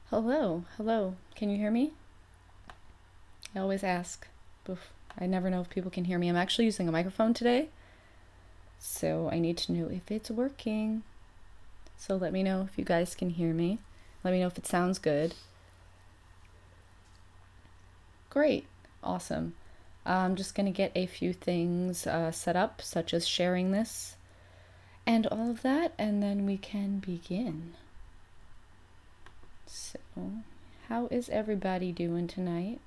Hello, hello. Can you hear me? I always ask. I never know if people can hear me. I'm actually using a microphone today, so I need to know if it's working. So let me know if you guys can hear me. Let me know if it sounds good. Great. Awesome. I'm just going to get a few things set up, such as sharing this and all of that, and then we can begin. So, how is everybody doing tonight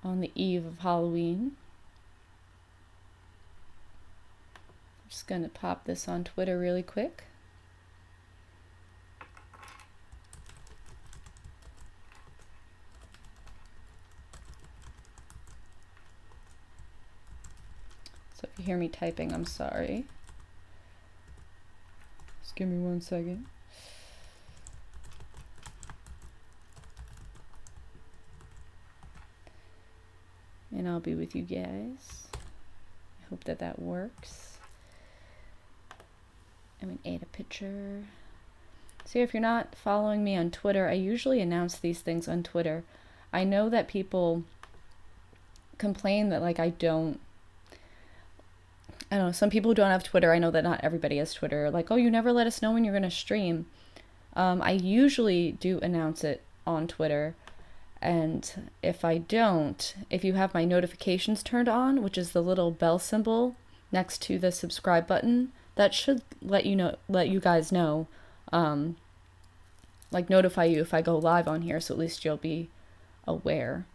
on the eve of Halloween? I'm just going to pop this on Twitter really quick. So if you hear me typing, I'm sorry. Just give me 1 second. And I'll be with you guys. I hope that works. I'm going to add a picture. So if you're not following me on Twitter, I usually announce these things on Twitter. I know that people complain that I don't know, some people who don't have Twitter, I know that not everybody has Twitter, oh, you never let us know when you're going to stream. I usually do announce it on Twitter, and if I don't, if you have my notifications turned on, which is the little bell symbol next to the subscribe button, that should let you guys know, notify you if I go live on here, so at least you'll be aware.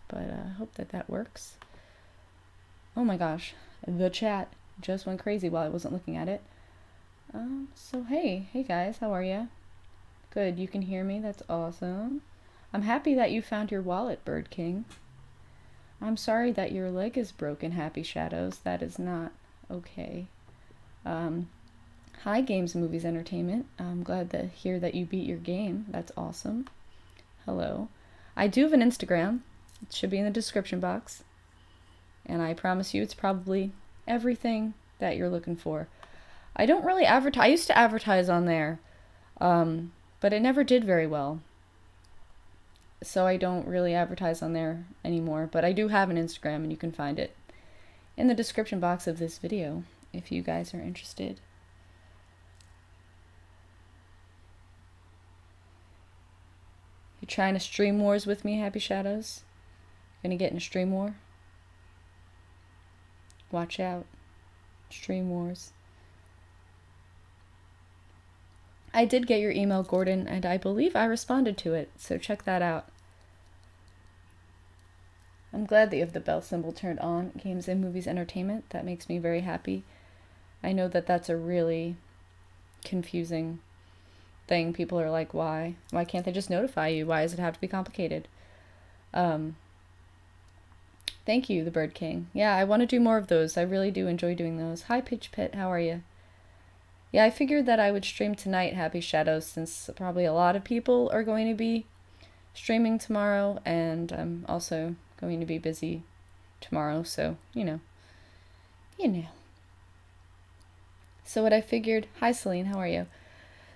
But I hope that works. Oh my gosh, the chat just went crazy while I wasn't looking at it. So hey guys, how are you? Good, you can hear me, that's awesome. I'm happy that you found your wallet, Bird King. I'm sorry that your leg is broken, Happy Shadows, that is not okay. Hi Games, Movies, Entertainment. I'm glad to hear that you beat your game, that's awesome. Hello. I do have an Instagram, it should be in the description box. And I promise you it's probably everything that you're looking for. I don't really advertise. I used to advertise on there, but it never did very well. So I don't really advertise on there anymore. But I do have an Instagram, and you can find it in the description box of this video if you guys are interested. You're trying to stream wars with me, Happy Shadows? Gonna get in a stream war? Watch out. Stream wars. I did get your email, Gordon, and I believe I responded to it, so check that out. I'm glad that you have the bell symbol turned on. Games and Movies Entertainment. That makes me very happy. I know that that's a really confusing thing. People are like, why? Why can't they just notify you? Why does it have to be complicated? Thank you, the Bird King. Yeah, I want to do more of those. I really do enjoy doing those. Hi, Pitch Pit. How are you? Yeah, I figured that I would stream tonight, Happy Shadows, since probably a lot of people are going to be streaming tomorrow, and I'm also going to be busy tomorrow, so, you know. So what I figured... Hi, Celine. How are you?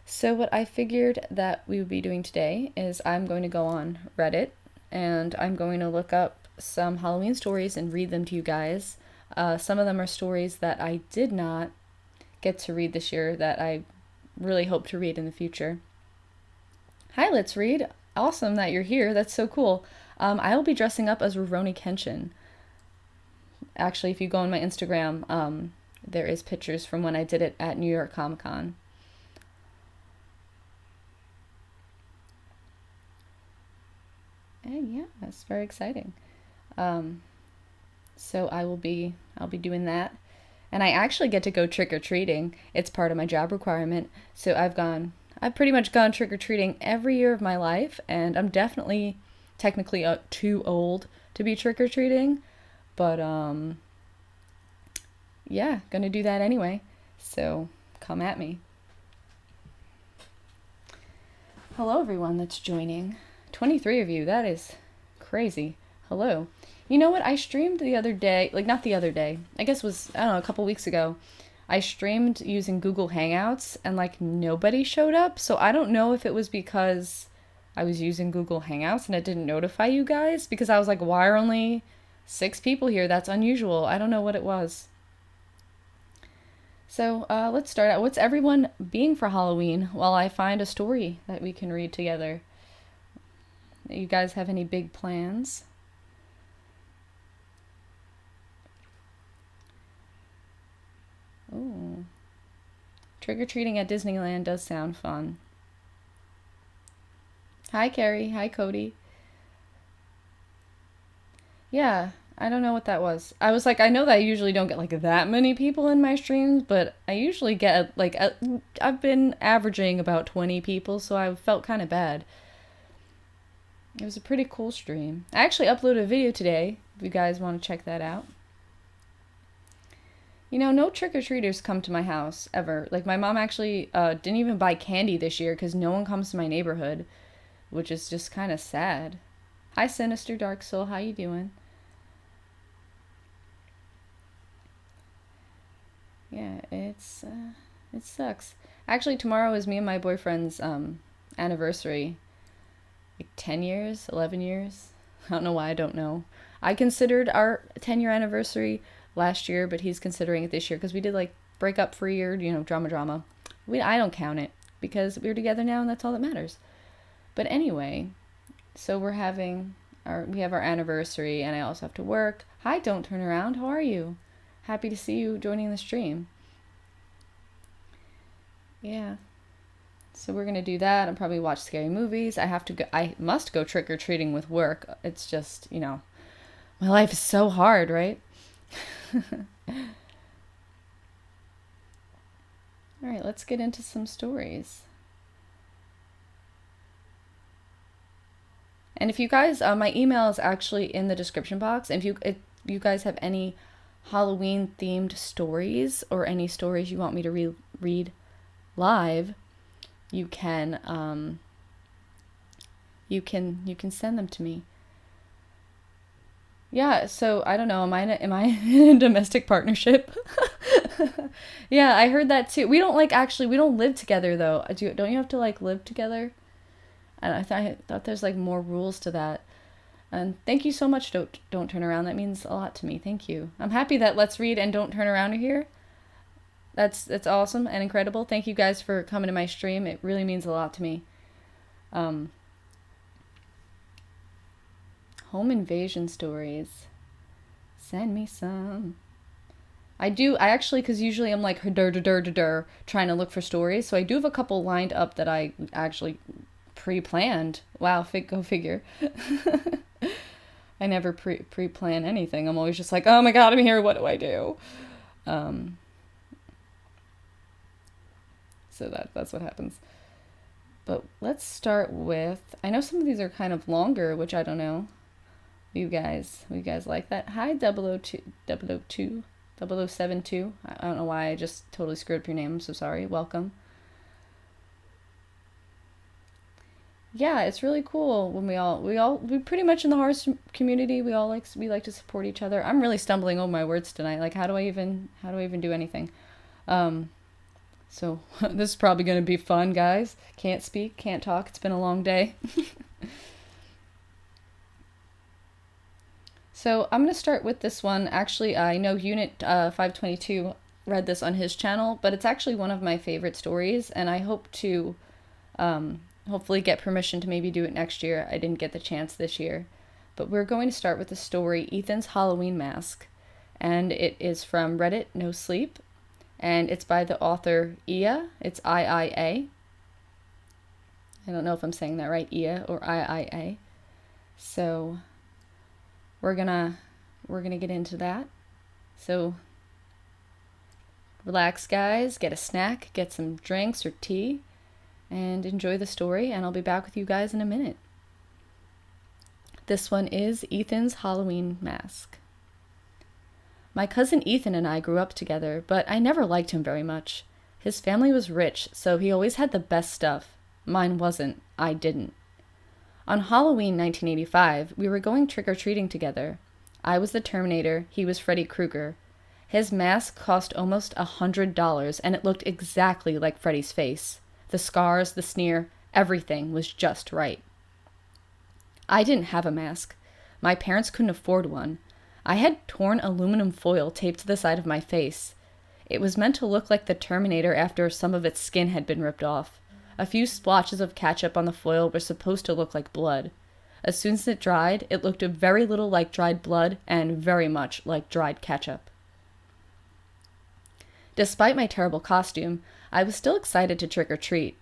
So what I figured that we would be doing today is I'm going to go on Reddit, and I'm going to look up some Halloween stories and read them to you guys. Some of them are stories that I did not get to read this year that I really hope to read in the future. Hi, Let's Read. Awesome that you're here. That's so cool. I will be dressing up as Rurouni Kenshin. Actually, if you go on my Instagram, there is pictures from when I did it at New York Comic Con. And yeah, that's very exciting. So I'll be doing that. And I actually get to go trick-or-treating. It's part of my job requirement. So I've pretty much gone trick-or-treating every year of my life, and I'm definitely technically too old to be trick-or-treating. But yeah, gonna do that anyway. So come at me. Hello everyone that's joining. 23 of you, that is crazy. Hello. You know what? I streamed the other day, not the other day, I guess it was, I don't know, a couple weeks ago. I streamed using Google Hangouts and like nobody showed up. So I don't know if it was because I was using Google Hangouts and it didn't notify you guys, because I was like, why are only 6 people here? That's unusual. I don't know what it was. So let's start out. What's everyone being for Halloween while I find a story that we can read together? You guys have any big plans? Ooh. Trick-or-treating at Disneyland does sound fun. Hi, Carrie. Hi, Cody. Yeah, I don't know what that was. I was like, I know that I usually don't get like that many people in my streams, but I usually get like, I've been averaging about 20 people, so I felt kind of bad. It was a pretty cool stream. I actually uploaded a video today, if you guys want to check that out. You know, no trick-or-treaters come to my house, ever. Like, my mom actually didn't even buy candy this year because no one comes to my neighborhood, which is just kind of sad. Hi, Sinister Dark Soul. How you doing? Yeah, it sucks. Actually, tomorrow is me and my boyfriend's anniversary. Like 10 years, 11 years. I don't know why, I don't know. I considered our 10-year anniversary last year, but he's considering it this year because we did like break up for a year, you know, drama. I don't count it because we're together now and that's all that matters. But anyway, so we have our anniversary and I also have to work. Hi, Don't Turn Around. How are you? Happy to see you joining the stream. Yeah. So we're gonna do that and probably watch scary movies. I must go trick-or-treating with work. It's just, you know, my life is so hard, right? All right, let's get into some stories. And if you guys, my email is actually in the description box. And if you guys have any Halloween themed stories or any stories you want me to read live, you can send them to me. Yeah, so I don't know, am I in a domestic partnership? Yeah, I heard that too. We don't live together though. Don't you have to like live together? And I thought there's like more rules to that. And thank you so much, Don't Turn Around. That means a lot to me. Thank you. I'm happy that Let's Read and Don't Turn Around are here. That's awesome and incredible. Thank you guys for coming to my stream. It really means a lot to me. Home invasion stories. Send me some. I actually, because usually I'm like trying to look for stories. So I do have a couple lined up that I actually pre-planned. Wow, go figure. I never pre-plan anything. I'm always just like, oh my god, I'm here. What do I do? So that's what happens. But let's start with, I know some of these are kind of longer, which I don't know. You guys like that? Hi, 002, 0072. I don't know why I just totally screwed up your name. I'm so sorry. Welcome. Yeah, it's really cool when we pretty much in the horror community, we like to support each other. I'm really stumbling over my words tonight. Like, how do I even do anything? So this is probably going to be fun, guys. Can't speak, can't talk. It's been a long day. So I'm going to start with this one. Actually, I know Unit 522 read this on his channel, but it's actually one of my favorite stories, and I hope to hopefully get permission to maybe do it next year. I didn't get the chance this year. But we're going to start with the story Ethan's Halloween Mask, and it is from Reddit No Sleep, and it's by the author Ia. It's IIA. I don't know if I'm saying that right, Ia or IIA. So we're gonna get into that. So relax, guys, get a snack, get some drinks or tea, and enjoy the story, and I'll be back with you guys in a minute. This one is Ethan's Halloween Mask. My cousin Ethan and I grew up together, but I never liked him very much. His family was rich, so he always had the best stuff. Mine wasn't. I didn't. On Halloween 1985, we were going trick-or-treating together. I was the Terminator, he was Freddy Krueger. His mask cost almost $100, and it looked exactly like Freddy's face. The scars, the sneer, everything was just right. I didn't have a mask. My parents couldn't afford one. I had torn aluminum foil taped to the side of my face. It was meant to look like the Terminator after some of its skin had been ripped off. A few splotches of ketchup on the foil were supposed to look like blood. As soon as it dried, it looked very little like dried blood and very much like dried ketchup. Despite my terrible costume, I was still excited to trick or treat.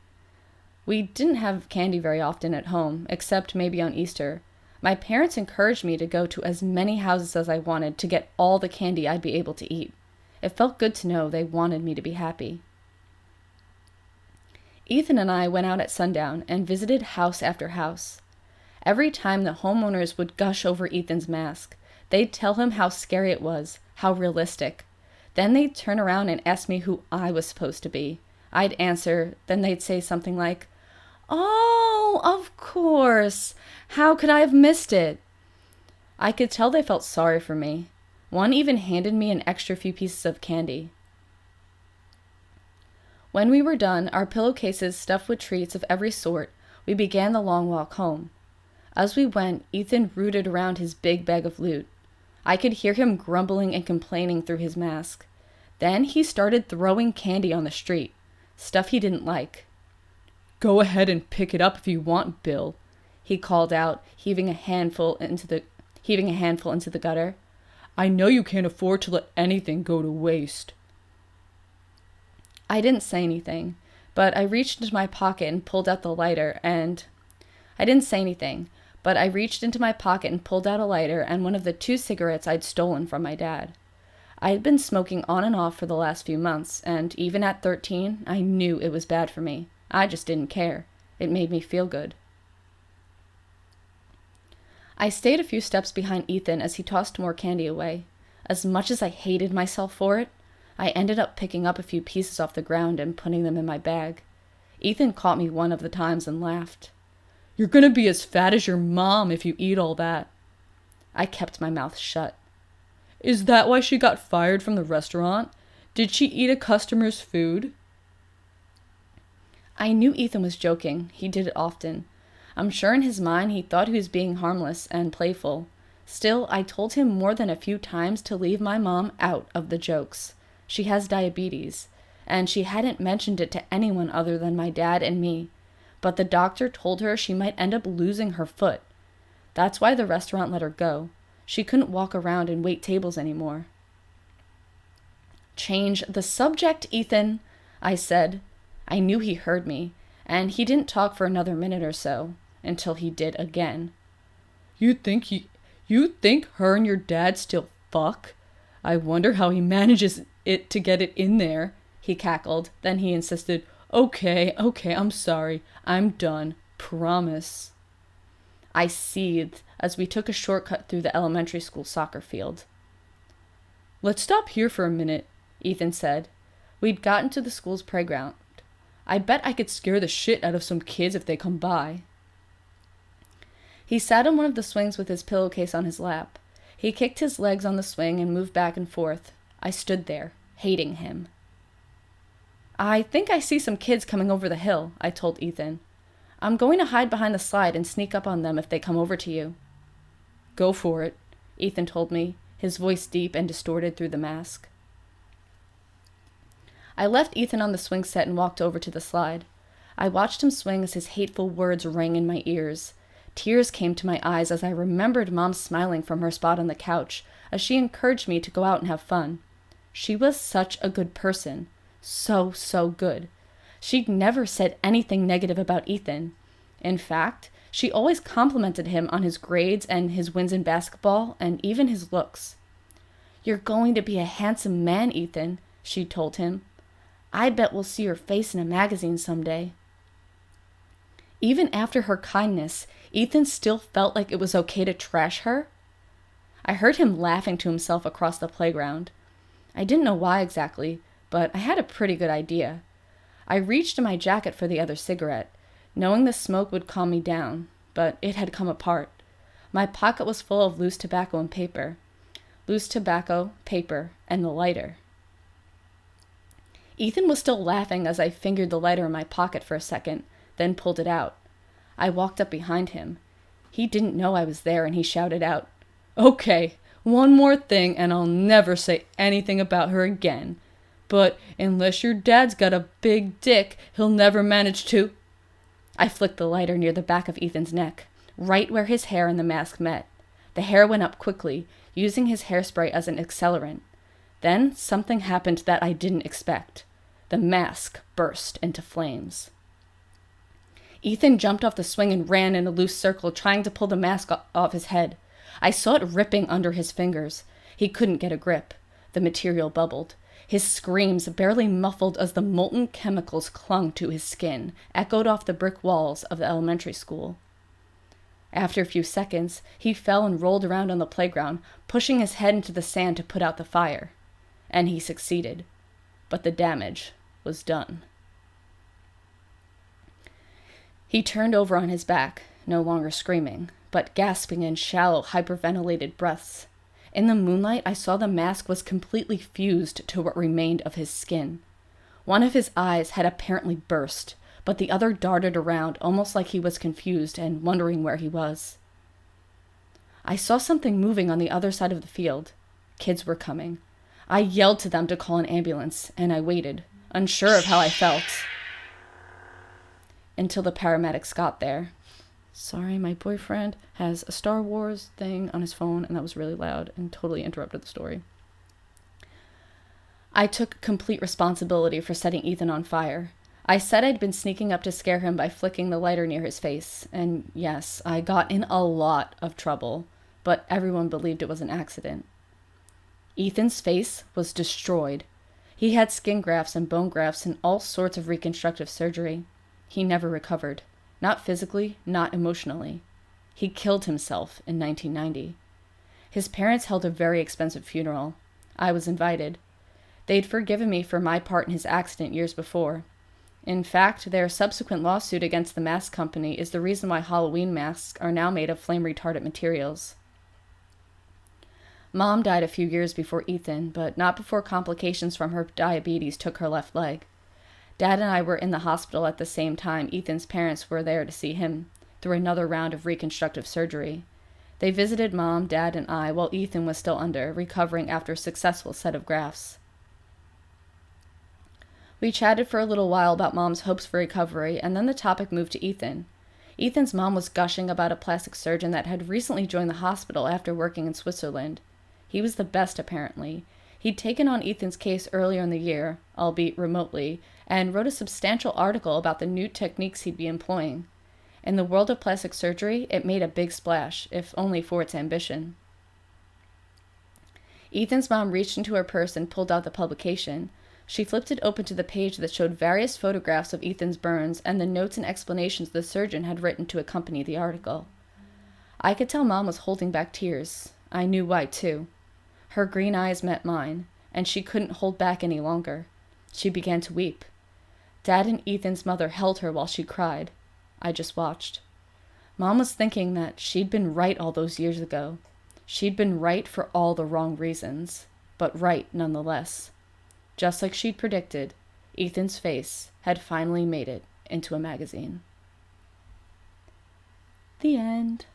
We didn't have candy very often at home, except maybe on Easter. My parents encouraged me to go to as many houses as I wanted to get all the candy I'd be able to eat. It felt good to know they wanted me to be happy. Ethan and I went out at sundown and visited house after house. Every time the homeowners would gush over Ethan's mask, they'd tell him how scary it was, how realistic. Then they'd turn around and ask me who I was supposed to be. I'd answer, then they'd say something like, "Oh, of course. How could I have missed it?" I could tell they felt sorry for me. One even handed me an extra few pieces of candy. When we were done, our pillowcases stuffed with treats of every sort, we began the long walk home. As we went, Ethan rooted around his big bag of loot. I could hear him grumbling and complaining through his mask. Then he started throwing candy on the street, stuff he didn't like. "Go ahead and pick it up if you want, Bill," he called out, heaving a handful into the gutter. "I know you can't afford to let anything go to waste." I didn't say anything, but I reached into my pocket and pulled out a lighter and one of the 2 cigarettes I'd stolen from my dad. I had been smoking on and off for the last few months, and even at 13, I knew it was bad for me. I just didn't care. It made me feel good. I stayed a few steps behind Ethan as he tossed more candy away. As much as I hated myself for it, I ended up picking up a few pieces off the ground and putting them in my bag. Ethan caught me one of the times and laughed. "You're gonna be as fat as your mom if you eat all that." I kept my mouth shut. "Is that why she got fired from the restaurant? Did she eat a customer's food?" I knew Ethan was joking. He did it often. I'm sure in his mind he thought he was being harmless and playful. Still, I told him more than a few times to leave my mom out of the jokes. She has diabetes, and she hadn't mentioned it to anyone other than my dad and me. But the doctor told her she might end up losing her foot. That's why the restaurant let her go. She couldn't walk around and wait tables anymore. "Change the subject, Ethan," I said. I knew he heard me, and he didn't talk for another minute or so, until he did again. You think her and your dad still fuck? I wonder how he manages it to get it in there," he cackled. Then he insisted, Okay, I'm sorry. I'm done. Promise." I seethed as we took a shortcut through the elementary school soccer field. "Let's stop here for a minute," Ethan said. We'd gotten to the school's playground. "I bet I could scare the shit out of some kids if they come by." He sat on one of the swings with his pillowcase on his lap. He kicked his legs on the swing and moved back and forth. I stood there, hating him. "I think I see some kids coming over the hill," I told Ethan. "I'm going to hide behind the slide and sneak up on them if they come over to you." "Go for it," Ethan told me, his voice deep and distorted through the mask. I left Ethan on the swing set and walked over to the slide. I watched him swing as his hateful words rang in my ears. Tears came to my eyes as I remembered Mom smiling from her spot on the couch as she encouraged me to go out and have fun. She was such a good person. So good. She'd never said anything negative about Ethan. In fact, she always complimented him on his grades and his wins in basketball and even his looks. "You're going to be a handsome man, Ethan," she told him. "I bet we'll see your face in a magazine someday." Even after her kindness, Ethan still felt like it was okay to trash her. I heard him laughing to himself across the playground. I didn't know why exactly, but I had a pretty good idea. I reached in my jacket for the other cigarette, knowing the smoke would calm me down, but it had come apart. My pocket was full of loose tobacco and paper. loose tobacco, paper, and the lighter. Ethan was still laughing as I fingered the lighter in my pocket for a second, then pulled it out. I walked up behind him. He didn't know I was there, and he shouted out, "Okay, one more thing and I'll never say anything about her again. But unless your dad's got a big dick, he'll never manage to..." I flicked the lighter near the back of Ethan's neck, right where his hair and the mask met. The hair went up quickly, using his hairspray as an accelerant. Then something happened that I didn't expect. The mask burst into flames. Ethan jumped off the swing and ran in a loose circle, trying to pull the mask off his head. I saw it ripping under his fingers. He couldn't get a grip. The material bubbled. His screams, barely muffled as the molten chemicals clung to his skin, echoed off the brick walls of the elementary school. After a few seconds, he fell and rolled around on the playground, pushing his head into the sand to put out the fire. And he succeeded. But the damage was done. He turned over on his back, no longer screaming, but gasping in shallow, hyperventilated breaths. In the moonlight, I saw the mask was completely fused to what remained of his skin. One of his eyes had apparently burst, but the other darted around, almost like he was confused and wondering where he was. I saw something moving on the other side of the field. Kids were coming. I yelled to them to call an ambulance, and I waited, unsure of how I felt, until the paramedics got there. Sorry, my boyfriend has a Star Wars thing on his phone, and that was really loud and totally interrupted the story. I took complete responsibility for setting Ethan on fire. I said I'd been sneaking up to scare him by flicking the lighter near his face, and yes, I got in a lot of trouble, but everyone believed it was an accident. Ethan's face was destroyed. He had skin grafts and bone grafts and all sorts of reconstructive surgery. He never recovered. Not physically, not emotionally. He killed himself in 1990. His parents held a very expensive funeral. I was invited. They'd forgiven me for my part in his accident years before. In fact, their subsequent lawsuit against the mask company is the reason why Halloween masks are now made of flame-retardant materials. Mom died a few years before Ethan, but not before complications from her diabetes took her left leg. Dad and I were in the hospital at the same time Ethan's parents were there to see him through another round of reconstructive surgery. They visited Mom, Dad, and I while Ethan was still under, recovering after a successful set of grafts. We chatted for a little while about Mom's hopes for recovery, and then the topic moved to Ethan. Ethan's mom was gushing about a plastic surgeon that had recently joined the hospital after working in Switzerland. He was the best, apparently. He'd taken on Ethan's case earlier in the year, albeit remotely, and wrote a substantial article about the new techniques he'd be employing. In the world of plastic surgery, it made a big splash, if only for its ambition. Ethan's mom reached into her purse and pulled out the publication. She flipped it open to the page that showed various photographs of Ethan's burns and the notes and explanations the surgeon had written to accompany the article. I could tell Mom was holding back tears. I knew why, too. Her green eyes met mine, and she couldn't hold back any longer. She began to weep. Dad and Ethan's mother held her while she cried. I just watched. Mom was thinking that she'd been right all those years ago. She'd been right for all the wrong reasons, but right nonetheless. Just like she'd predicted, Ethan's face had finally made it into a magazine. The end.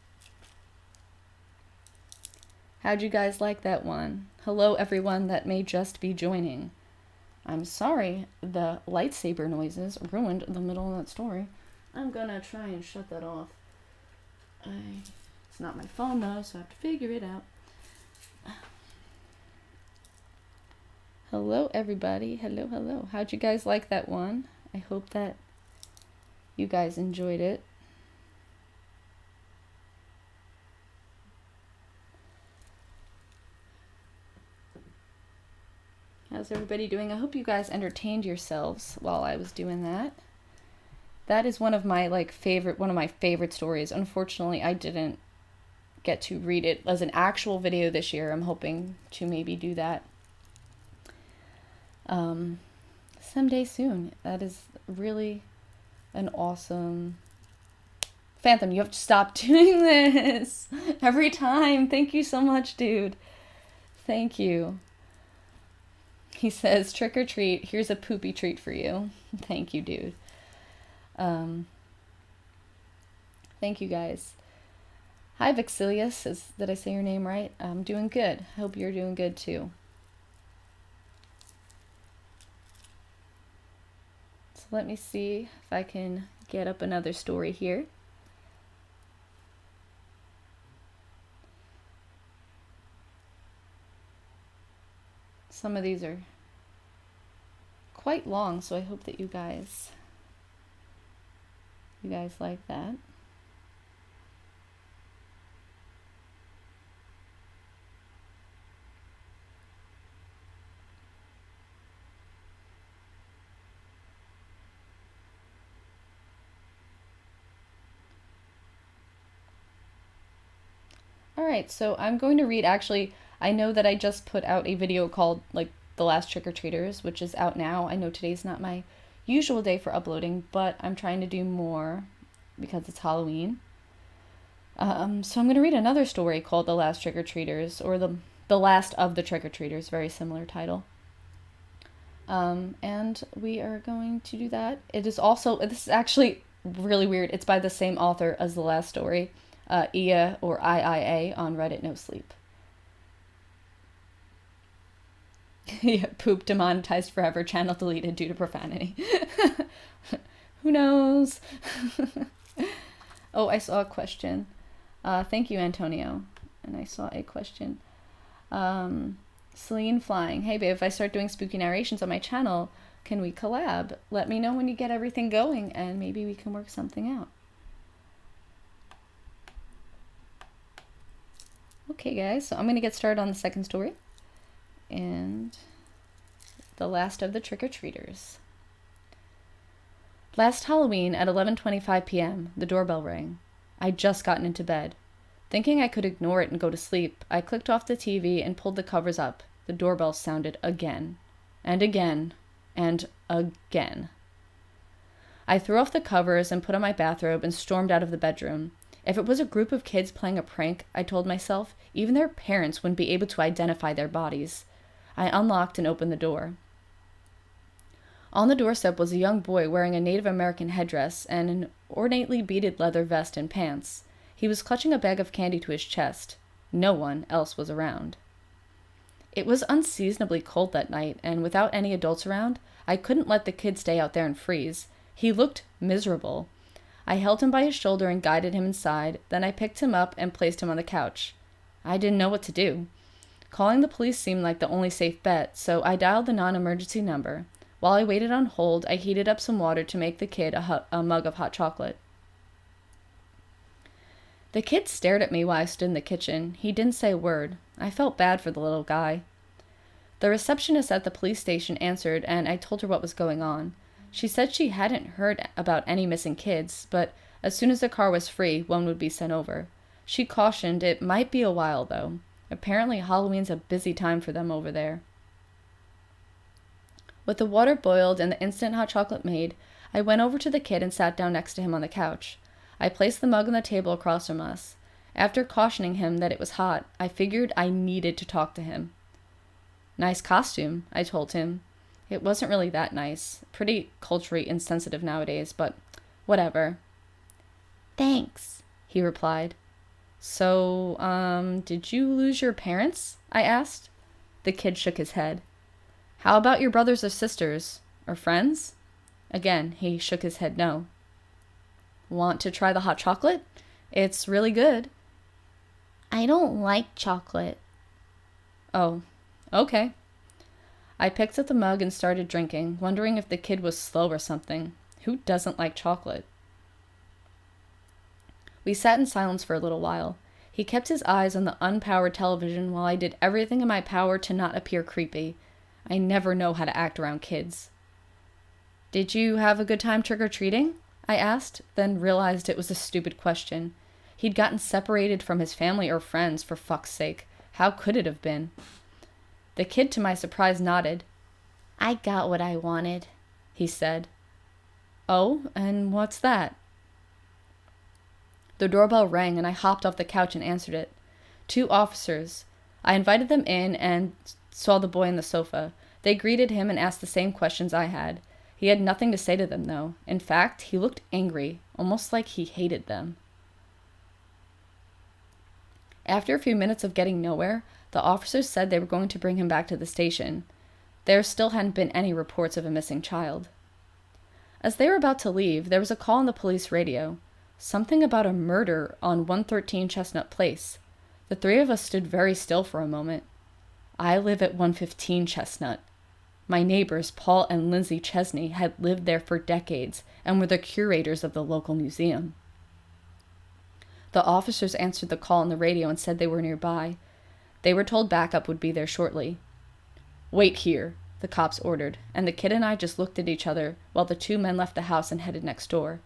How'd you guys like that one? Hello, everyone that may just be joining. I'm sorry the lightsaber noises ruined the middle of that story. I'm gonna try and shut that off. It's not my phone though, so I have to figure it out. Hello, everybody. Hello, hello. How'd you guys like that one? I hope that you guys enjoyed it. How's everybody doing? I hope you guys entertained yourselves while I was doing that. That is one of my favorite stories. Unfortunately, I didn't get to read it as an actual video this year. I'm hoping to maybe do that someday soon. That is really an awesome... Phantom, you have to stop doing this every time. Thank you so much, dude. Thank you. He says, trick or treat, here's a poopy treat for you. Thank you, dude. Thank you, guys. Hi, Vixilius. Did I say your name right? I'm doing good. Hope you're doing good, too. So let me see if I can get up another story here. Some of these are quite long, so I hope that you guys like that. All right, so I'm going to read, actually, I know that I just put out a video called, like, The Last Trick-or-Treaters, which is out now. I know today's not my usual day for uploading, but I'm trying to do more because it's Halloween. So I'm going to read another story called The Last Trick-or-Treaters, or the Last of the Trick-or-Treaters, very similar title. And we are going to do that. It is also, this is actually really weird. It's by the same author as the last story, Ia, or IIA, on Reddit No Sleep. Yeah, poop demonetized forever, channel deleted due to profanity. Who knows? Oh, I saw a question. Thank you, Antonio. And I saw a question. Celine Flying. Hey, babe, if I start doing spooky narrations on my channel, can we collab? Let me know when you get everything going, and maybe we can work something out. Okay, guys, so I'm going to get started on the second story. And the last of the trick-or-treaters. Last Halloween at 11:25 p.m., the doorbell rang. I'd just gotten into bed. Thinking I could ignore it and go to sleep, I clicked off the TV and pulled the covers up. The doorbell sounded again, and again, and again. I threw off the covers and put on my bathrobe and stormed out of the bedroom. If it was a group of kids playing a prank, I told myself, even their parents wouldn't be able to identify their bodies. I unlocked and opened the door. On the doorstep was a young boy wearing a Native American headdress and an ornately beaded leather vest and pants. He was clutching a bag of candy to his chest. No one else was around. It was unseasonably cold that night, and without any adults around, I couldn't let the kid stay out there and freeze. He looked miserable. I held him by his shoulder and guided him inside, then I picked him up and placed him on the couch. I didn't know what to do. Calling the police seemed like the only safe bet, so I dialed the non-emergency number. While I waited on hold, I heated up some water to make the kid a mug of hot chocolate. The kid stared at me while I stood in the kitchen. He didn't say a word. I felt bad for the little guy. The receptionist at the police station answered, and I told her what was going on. She said she hadn't heard about any missing kids, but as soon as the car was free, one would be sent over. She cautioned it might be a while, though. Apparently, Halloween's a busy time for them over there. With the water boiled and the instant hot chocolate made, I went over to the kid and sat down next to him on the couch. I placed the mug on the table across from us. After cautioning him that it was hot, I figured I needed to talk to him. Nice costume, I told him. It wasn't really that nice. Pretty culturally insensitive nowadays, but whatever. Thanks, he replied. So, did you lose your parents? I asked. The kid shook his head. How about your brothers or sisters? Or friends? Again, he shook his head no. Want to try the hot chocolate? It's really good. I don't like chocolate. Oh, okay. I picked up the mug and started drinking, wondering if the kid was slow or something. Who doesn't like chocolate? We sat in silence for a little while. He kept his eyes on the unpowered television while I did everything in my power to not appear creepy. I never know how to act around kids. Did you have a good time trick-or-treating? I asked, then realized it was a stupid question. He'd gotten separated from his family or friends, for fuck's sake. How could it have been? The kid, to my surprise, nodded. I got what I wanted, he said. Oh, and what's that? The doorbell rang and I hopped off the couch and answered it. 2 officers. I invited them in and saw the boy on the sofa. They greeted him and asked the same questions I had. He had nothing to say to them, though. In fact, he looked angry, almost like he hated them. After a few minutes of getting nowhere, the officers said they were going to bring him back to the station. There still hadn't been any reports of a missing child. As they were about to leave, there was a call on the police radio. Something about a murder on 113 Chestnut Place. The three of us stood very still for a moment. I live at 115 Chestnut. My neighbors, Paul and Lindsay Chesney, had lived there for decades and were the curators of the local museum. The officers answered the call on the radio and said they were nearby. They were told backup would be there shortly. "Wait here," the cops ordered, and the kid and I just looked at each other while the two men left the house and headed next door.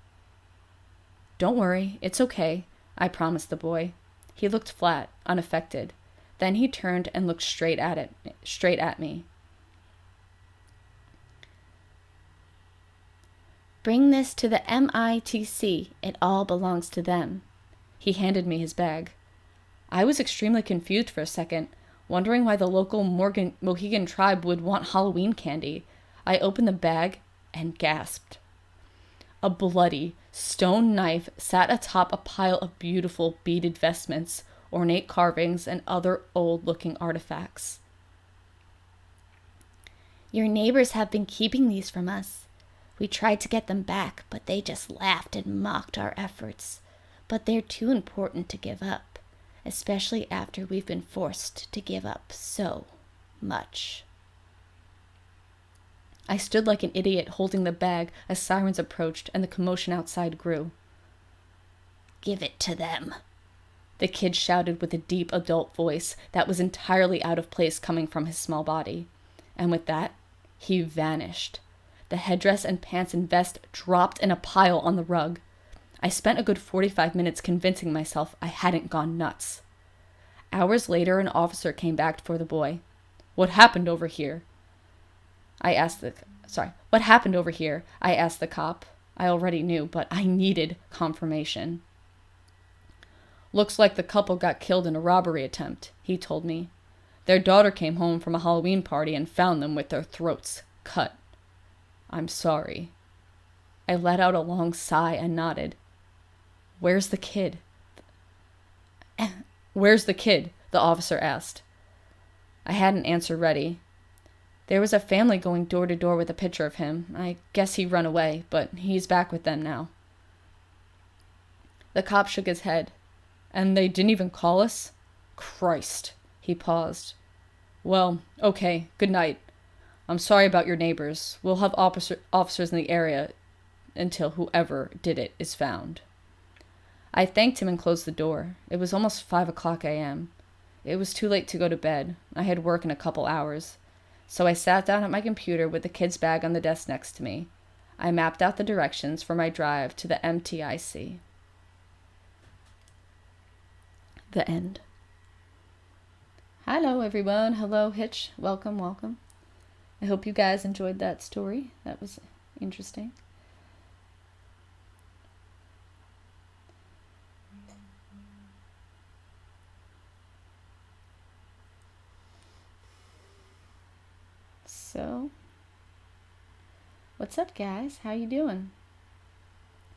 "Don't worry, it's okay," I promised the boy. He looked flat, unaffected. Then he turned and looked straight at me. "Bring this to the MITC. It all belongs to them." He handed me his bag. I was extremely confused for a second, wondering why the local Mohegan tribe would want Halloween candy. I opened the bag and gasped. A bloody stone knife sat atop a pile of beautiful beaded vestments, ornate carvings, and other old-looking artifacts. "Your neighbors have been keeping these from us. We tried to get them back, but they just laughed and mocked our efforts. But they're too important to give up, especially after we've been forced to give up so much." I stood like an idiot holding the bag as sirens approached and the commotion outside grew. "Give it to them," the kid shouted with a deep adult voice that was entirely out of place coming from his small body. And with that, he vanished. The headdress and pants and vest dropped in a pile on the rug. I spent a good 45 minutes convincing myself I hadn't gone nuts. Hours later, an officer came back for the boy. What happened over here?" I asked the cop. I already knew, but I needed confirmation. "Looks like the couple got killed in a robbery attempt," he told me. "Their daughter came home from a Halloween party and found them with their throats cut. I'm sorry." I let out a long sigh and nodded. "Where's the kid?" "Where's the kid?" the officer asked. I had an answer ready. There was a family going door to door with a picture of him. I guess he run away, but he's back with them now. The cop shook his head. "And they didn't even call us?" "Christ." He paused. "Well, okay, good night. I'm sorry about your neighbors. We'll have officers in the area until whoever did it is found." I thanked him and closed the door. It was almost 5:00 a.m. It was too late to go to bed. I had work in a couple hours. So I sat down at my computer with the kid's bag on the desk next to me. I mapped out the directions for my drive to the MTIC. The end. Hello, everyone. Hello, Hitch. Welcome, welcome. I hope you guys enjoyed that story. That was interesting. So, what's up, guys? How you doing?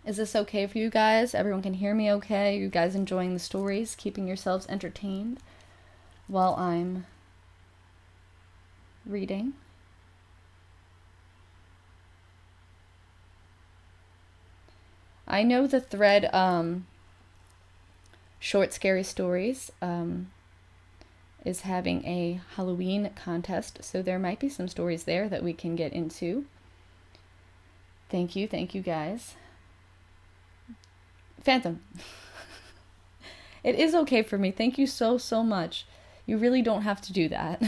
Is this okay for you guys? Everyone can hear me okay? You guys enjoying the stories? Keeping yourselves entertained while I'm reading? I know the thread, Short Scary Stories, is having a Halloween contest, so there might be some stories there that we can get into. Thank you guys. Phantom. It is okay for me. Thank you so much. You really don't have to do that.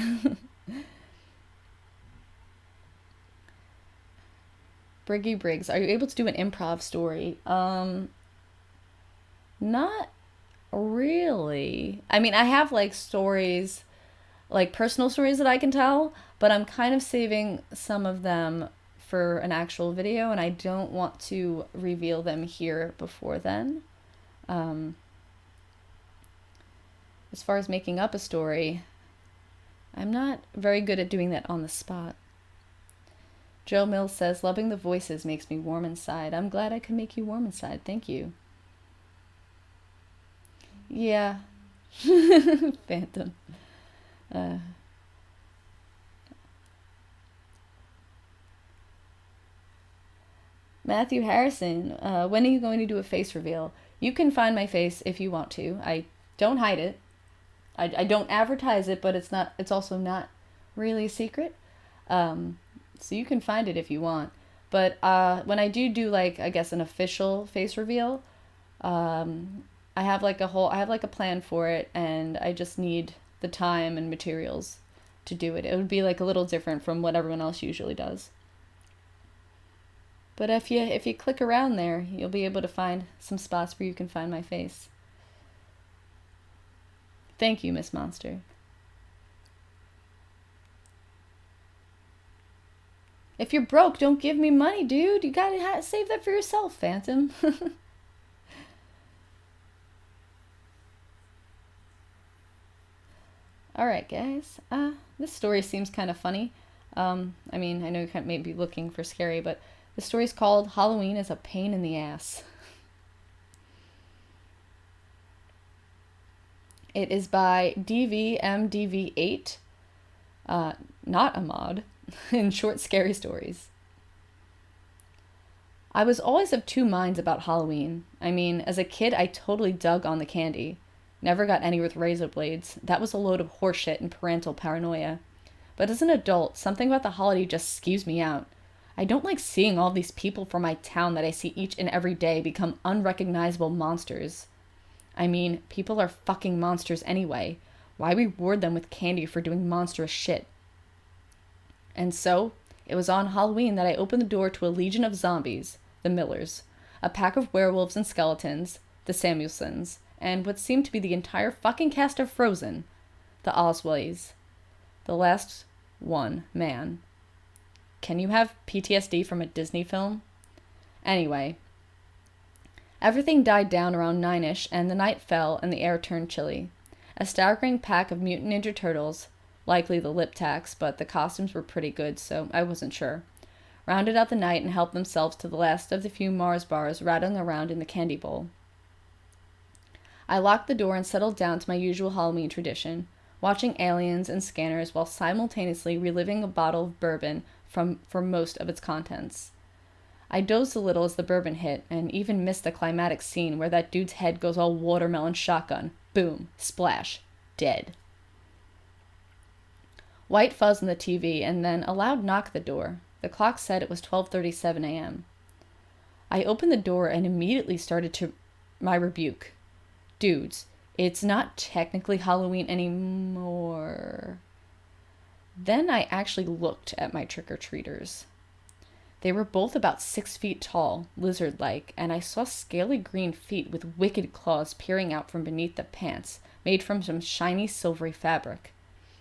Briggy Briggs, are you able to do an improv story? Not really. I mean, I have like stories, like personal stories that I can tell, but I'm kind of saving some of them for an actual video, and I don't want to reveal them here before then. As far as making up a story, I'm not very good at doing that on the spot. Joe Mills says, loving the voices makes me warm inside. I'm glad I could make you warm inside. Thank you. Yeah. Phantom. Matthew Harrison, when are you going to do a face reveal? You can find my face if you want to. I don't hide it. I don't advertise it, but it's also not really a secret. So you can find it if you want. But when I do like, I guess, an official face reveal, I have like a plan for it, and I just need the time and materials to do it. It would be like a little different from what everyone else usually does. But if you click around there, you'll be able to find some spots where you can find my face. Thank you, Miss Monster. If you're broke, don't give me money, dude. You gotta save that for yourself, Phantom. Alright, guys. This story seems kind of funny. I mean, I know you may be looking for scary, but the story's called Halloween is a Pain in the Ass. It is by DVMDV8, not a mod, in Short Scary Stories. I was always of two minds about Halloween. I mean, as a kid, I totally dug on the candy. Never got any with razor blades. That was a load of horseshit and parental paranoia. But as an adult, something about the holiday just skews me out. I don't like seeing all these people from my town that I see each and every day become unrecognizable monsters. I mean, people are fucking monsters anyway. Why reward them with candy for doing monstrous shit? And so, it was on Halloween that I opened the door to a legion of zombies, the Millers, a pack of werewolves and skeletons, the Samuelsons, and what seemed to be the entire fucking cast of Frozen, the Osweighs. The last one, man. Can you have PTSD from a Disney film? Anyway, everything died down around 9-ish, and the night fell and the air turned chilly. A staggering pack of mutant Ninja Turtles, likely the lip tacks, but the costumes were pretty good, so I wasn't sure, rounded out the night and helped themselves to the last of the few Mars bars rattling around in the candy bowl. I locked the door and settled down to my usual Halloween tradition, watching Aliens and Scanners while simultaneously reliving a bottle of bourbon for most of its contents. I dozed a little as the bourbon hit, and even missed the climatic scene where that dude's head goes all watermelon shotgun. Boom. Splash. Dead. White fuzz on the TV, and then a loud knock at the door. The clock said it was 12:37 a.m. I opened the door and immediately started to my rebuke. Dudes, it's not technically Halloween anymore. Then I actually looked at my trick-or-treaters. They were both about 6 feet tall, lizard-like, and I saw scaly green feet with wicked claws peering out from beneath the pants, made from some shiny silvery fabric.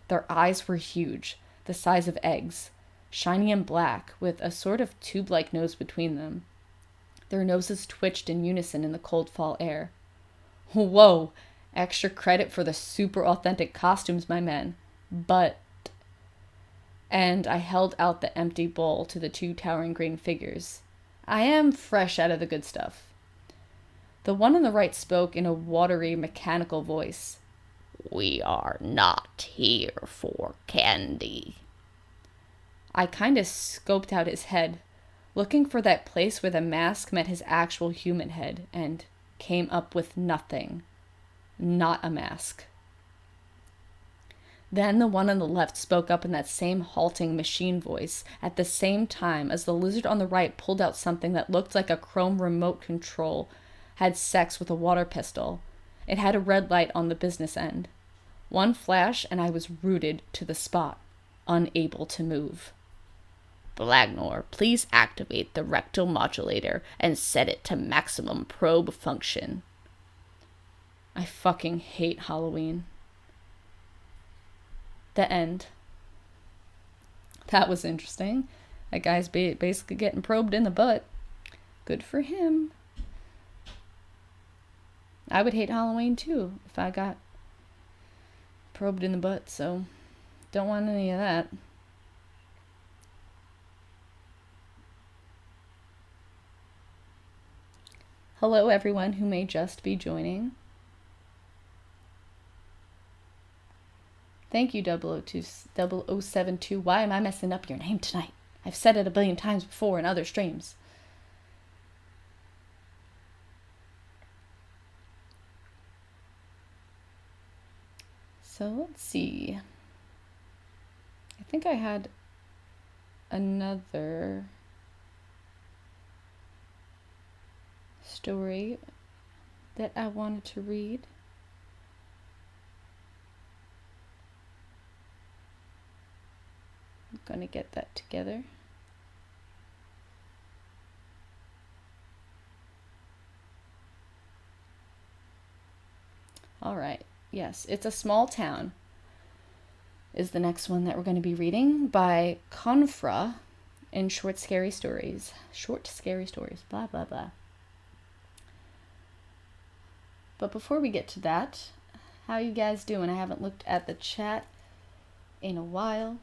Their eyes were huge, the size of eggs, shiny and black, with a sort of tube-like nose between them. Their noses twitched in unison in the cold fall air. Whoa! Extra credit for the super authentic costumes, my men. But... And I held out the empty bowl to the two towering green figures. I am fresh out of the good stuff. The one on the right spoke in a watery, mechanical voice. We are not here for candy. I kind of scoped out his head, looking for that place where the mask met his actual human head, and came up with nothing. Not a mask. Then the one on the left spoke up in that same halting machine voice, at the same time as the lizard on the right pulled out something that looked like a chrome remote control had sex with a water pistol. It had a red light on the business end. One flash and I was rooted to the spot, unable to move. Blagnor, please activate the rectal modulator and set it to maximum probe function. I fucking hate Halloween. The end. That was interesting. That guy's basically getting probed in the butt. Good for him. I would hate Halloween too if I got probed in the butt, so Don't want any of that. Hello, everyone who may just be joining. Thank you, 0072. Why am I messing up your name tonight? I've said it a billion times before in other streams. So let's see. I think I had another story that I wanted to read. I'm gonna get that together. All right. Yes, It's a Small Town is the next one that we're going to be reading by Confra in Short Scary Stories. Short Scary Stories, blah, blah, blah. But before we get to that, how you guys doing? I haven't looked at the chat in a while.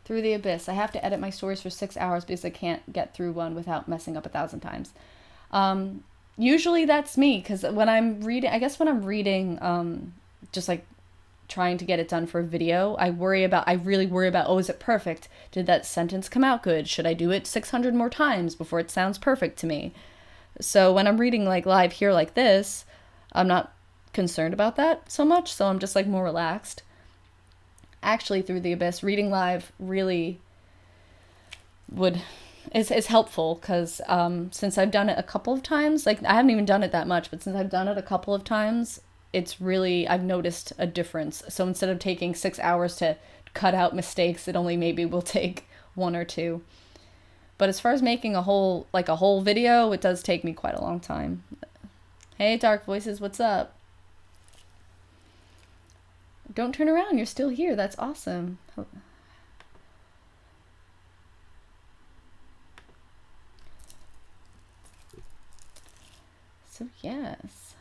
Through the Abyss. I have to edit my stories for 6 hours because I can't get through one without messing up 1,000 times. Usually that's me, because when I'm reading, just like trying to get it done for a video, I really worry about, oh, is it perfect? Did that sentence come out good? Should I do it 600 more times before it sounds perfect to me? So when I'm reading like live here like this, I'm not concerned about that so much, so I'm just like more relaxed. Actually, Through the Abyss, reading live really is helpful, because since I've done it a couple of times, like I haven't even done it that much, but since I've done it a couple of times, I've noticed a difference. So instead of taking 6 hours to cut out mistakes, it only maybe will take 1 or 2. But as far as making a whole video, it does take me quite a long time. Hey, Dark Voices, what's up? Don't turn around, you're still here. That's awesome. So, yes.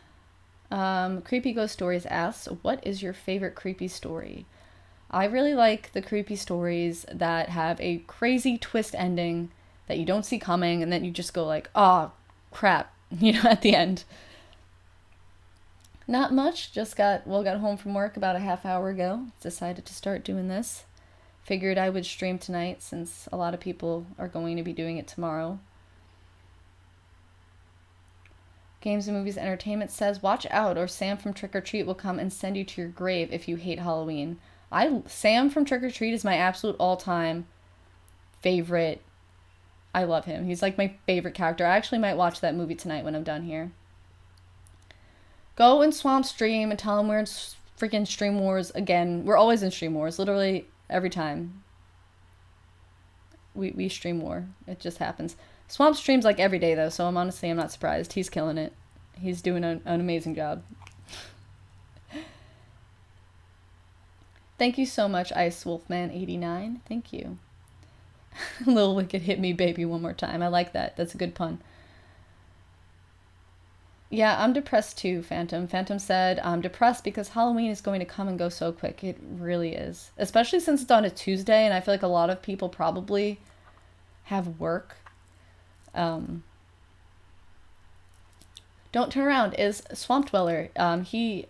Creepy Ghost Stories asks, what is your favorite creepy story? I really like the creepy stories that have a crazy twist ending that you don't see coming, and then you just go like, oh, crap, at the end. Not much, got home from work about a half hour ago. Decided to start doing this. Figured I would stream tonight since a lot of people are going to be doing it tomorrow. Games and Movies Entertainment says, watch out or Sam from Trick or Treat will come and send you to your grave if you hate Halloween. Sam from Trick or Treat is my absolute all-time favorite. I love him. He's like my favorite character. I actually might watch that movie tonight when I'm done here. Go in Swamp Stream and tell him we're in freaking Stream Wars again. We're always in Stream Wars, literally every time. We stream war. It just happens. Swamp streams like every day though, so I'm not surprised. He's killing it. He's doing an amazing job. Thank you so much, Ice Wolfman 89. Thank you. Lil Wicked hit me baby one more time. I like that. That's a good pun. Yeah, I'm depressed too, Phantom. Phantom said, I'm depressed because Halloween is going to come and go so quick. It really is. Especially since it's on a Tuesday, and I feel like a lot of people probably have work. Don't Turn Around is Swamp Dweller. He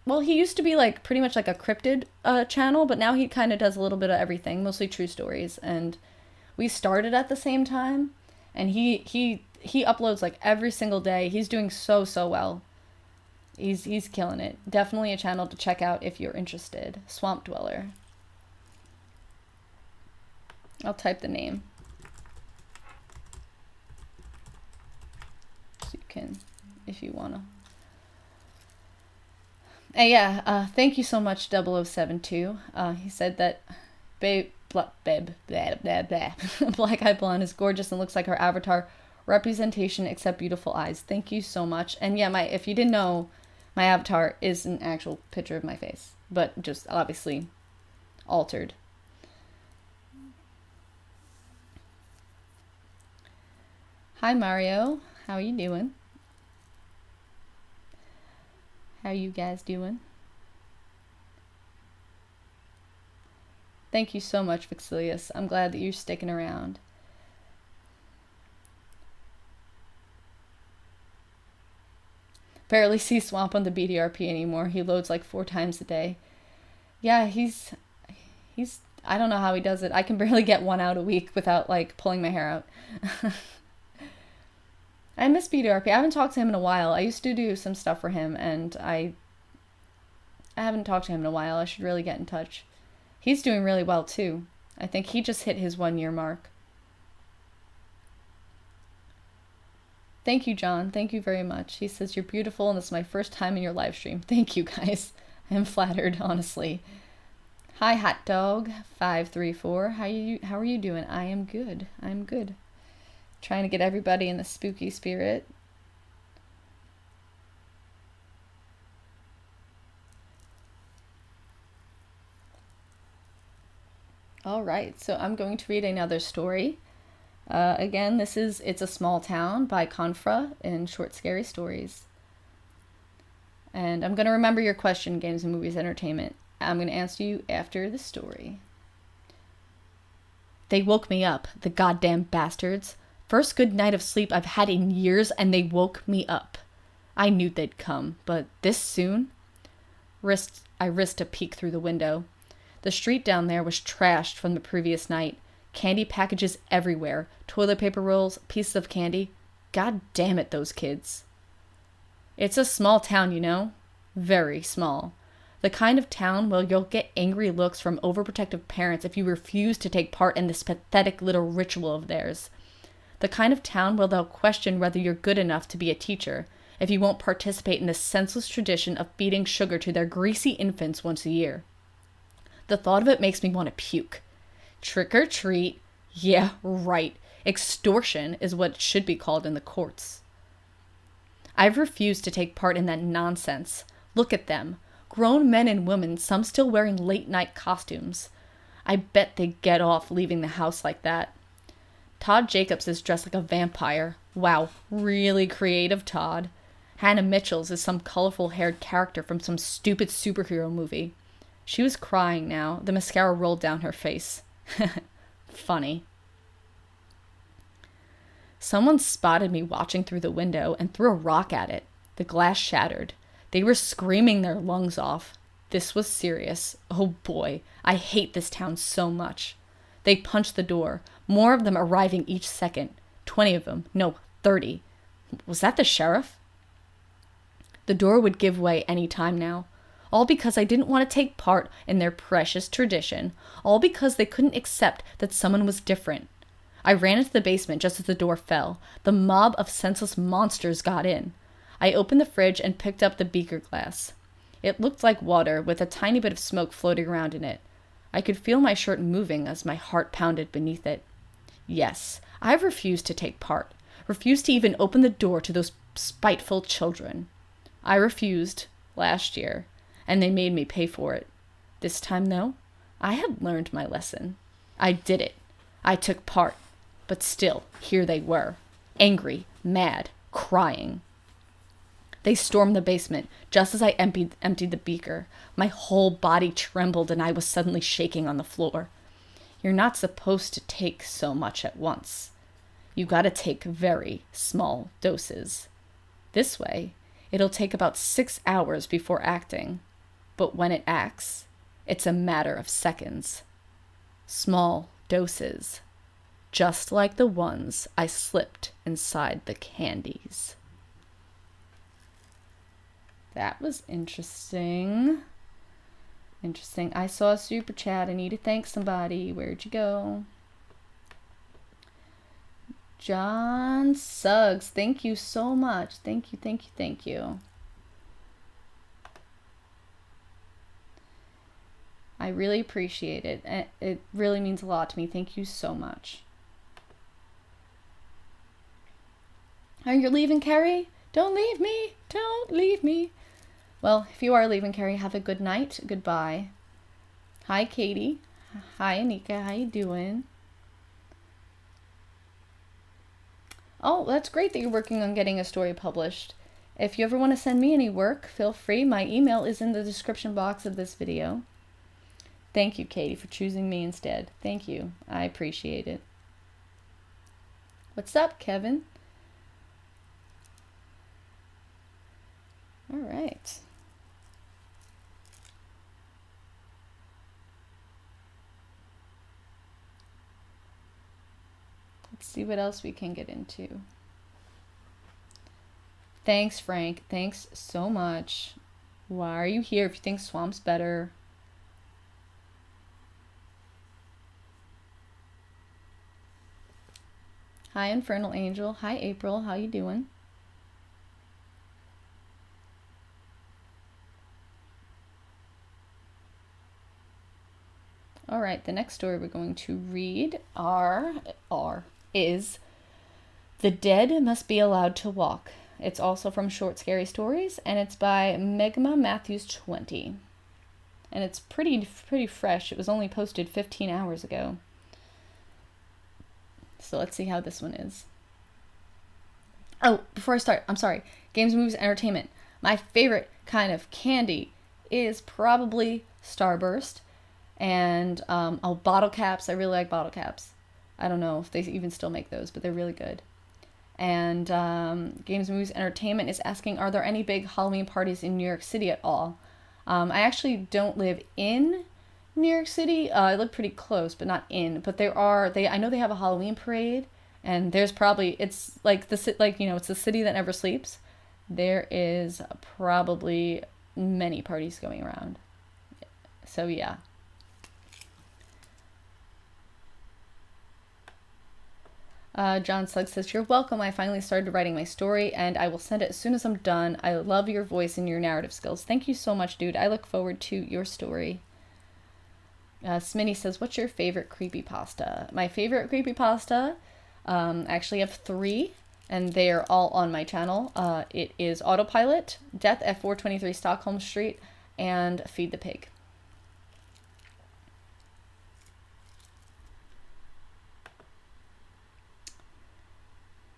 used to be like pretty much like a cryptid channel, but now he kind of does a little bit of everything, mostly true stories. And we started at the same time, and he uploads like every single day. He's doing so well. He's killing it. Definitely a channel to check out if you're interested. Swamp Dweller. I'll type the name. So you can, if you wanna. And yeah, thank you so much, 0072. He said that Blackeyed Blonde is gorgeous and looks like her avatar representation except beautiful eyes. Thank you so much. And yeah, if you didn't know, my avatar is an actual picture of my face, but just obviously altered. Hi Mario, how are you doing? How you guys doing? Thank you so much, Vixilius. I'm glad that you're sticking around. Barely see Swamp on the BDRP anymore. He loads like 4 times a day. Yeah, he's I don't know how he does it. I can barely get 1 out a week without like pulling my hair out. I miss BDRP. I haven't talked to him in a while. I used to do some stuff for him, and I haven't talked to him in a while. I should really get in touch. He's doing really well too. I think he just hit his 1-year mark. Thank you, John. Thank you very much. He says, you're beautiful, and this is my first time in your live stream. Thank you, guys. I am flattered, honestly. Hi, Hot Dog 534. How are you doing? I am good. I'm good. Trying to get everybody in the spooky spirit. All right, so I'm going to read another story. Again, this is It's a Small Town by Confra in Short Scary Stories. And I'm going to remember your question, games and movies entertainment. I'm going to answer you after the story. They woke me up, the goddamn bastards. First good night of sleep I've had in years, and they woke me up. I knew they'd come, but this soon? I risked a peek through the window. The street down there was trashed from the previous night. Candy packages everywhere, toilet paper rolls, pieces of candy. God damn it, those kids. It's a small town, you know. Very small. The kind of town where you'll get angry looks from overprotective parents if you refuse to take part in this pathetic little ritual of theirs. The kind of town where they'll question whether you're good enough to be a teacher if you won't participate in the senseless tradition of feeding sugar to their greasy infants once a year. The thought of it makes me want to puke. Trick or treat? Yeah, right. Extortion is what it should be called in the courts. I've refused to take part in that nonsense. Look at them. Grown men and women, some still wearing late-night costumes. I bet they get off leaving the house like that. Todd Jacobs is dressed like a vampire. Wow, really creative, Todd. Hannah Mitchell's is some colorful-haired character from some stupid superhero movie. She was crying now. The mascara rolled down her face. Funny. Someone spotted me watching through the window and threw a rock at it. The glass shattered. They were screaming their lungs off. This was serious. Oh boy, I hate this town so much. They punched the door, more of them arriving each second. 20 of them. No, 30. Was that the sheriff? The door would give way any time now. All because I didn't want to take part in their precious tradition. All because they couldn't accept that someone was different. I ran into the basement just as the door fell. The mob of senseless monsters got in. I opened the fridge and picked up the beaker glass. It looked like water, with a tiny bit of smoke floating around in it. I could feel my shirt moving as my heart pounded beneath it. Yes, I've refused to take part. Refused to even open the door to those spiteful children. I refused last year, and they made me pay for it. This time, though, I had learned my lesson. I did it. I took part. But still, here they were. Angry, mad, crying. They stormed the basement, just as I emptied the beaker. My whole body trembled and I was suddenly shaking on the floor. You're not supposed to take so much at once. You gotta take very small doses. This way, it'll take about 6 hours before acting. But when it acts, it's a matter of seconds. Small doses. Just like the ones I slipped inside the candies. That was interesting. Interesting. I saw a super chat. I need to thank somebody. Where'd you go? John Suggs. Thank you so much. Thank you, thank you, thank you. I really appreciate it. It really means a lot to me. Thank you so much. Are you leaving, Carrie? Don't leave me. Don't leave me. Well, if you are leaving, Carrie, have a good night. Goodbye. Hi, Katie. Hi, Anika. How you doing? Oh, that's great that you're working on getting a story published. If you ever want to send me any work, feel free. My email is in the description box of this video. Thank you, Katie, for choosing me instead. Thank you. I appreciate it. What's up, Kevin? All right. Let's see what else we can get into. Thanks, Frank. Thanks so much. Why are you here if you think Swamp's better? Hi, Infernal Angel. Hi, April. How you doing? All right, the next story we're going to read is The Dead Must Be Allowed to Walk. It's also from Short Scary Stories, and it's by Megma Matthews 20. And it's pretty fresh. It was only posted 15 hours ago. So let's see how this one is. Oh, before I start, I'm sorry. Games, movies, entertainment. My favorite kind of candy is probably Starburst. And bottle caps. I really like bottle caps. I don't know if they even still make those, but they're really good. And Games, Movies, Entertainment is asking, are there any big Halloween parties in New York City at all? I actually don't live in New York City. I live pretty close, but not in. But I know they have a Halloween parade, and there's probably, it's like it's the city that never sleeps. There is probably many parties going around. So yeah. John Slug says, you're welcome. I finally started writing my story, and I will send it as soon as I'm done. I love your voice and your narrative skills. Thank you so much, dude. I look forward to your story. Smitty says, what's your favorite creepypasta? My favorite creepypasta, I actually have 3, and they are all on my channel. It is Autopilot, Death at 423 Stockholm Street, and Feed the Pig.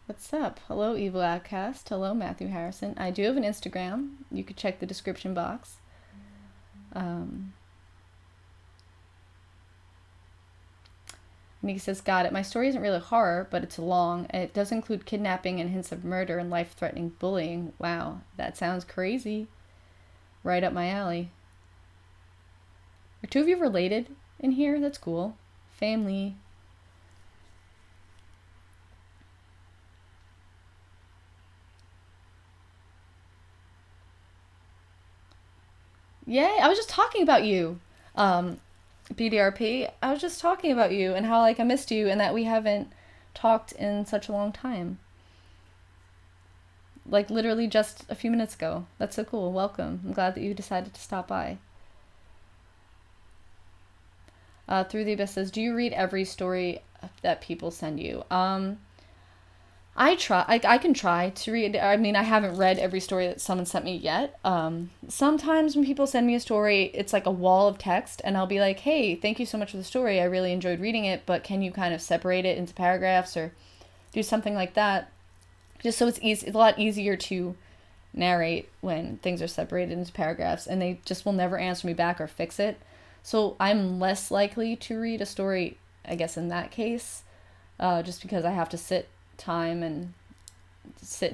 What's up? Hello, Evil Outcast. Hello, Matthew Harrison. I do have an Instagram. You could check the description box. Nikki says, got it. My story isn't really horror, but it's long. It does include kidnapping and hints of murder and life-threatening bullying. Wow, that sounds crazy. Right up my alley. Are 2 of you related in here? That's cool. Family. Yay, I was just talking about you. BDRP, I was just talking about you and how, like, I missed you and that we haven't talked in such a long time. Like, literally just a few minutes ago. That's so cool. Welcome. I'm glad that you decided to stop by. Through the Abyss says, do you read every story that people send you? I can try to read. I mean, I haven't read every story that someone sent me yet. Sometimes when people send me a story, it's like a wall of text, and I'll be like, hey, thank you so much for the story. I really enjoyed reading it, but can you kind of separate it into paragraphs or do something like that? Just so it's easy. It's a lot easier to narrate when things are separated into paragraphs, and they just will never answer me back or fix it. So I'm less likely to read a story, I guess, in that case, just because I have to sit and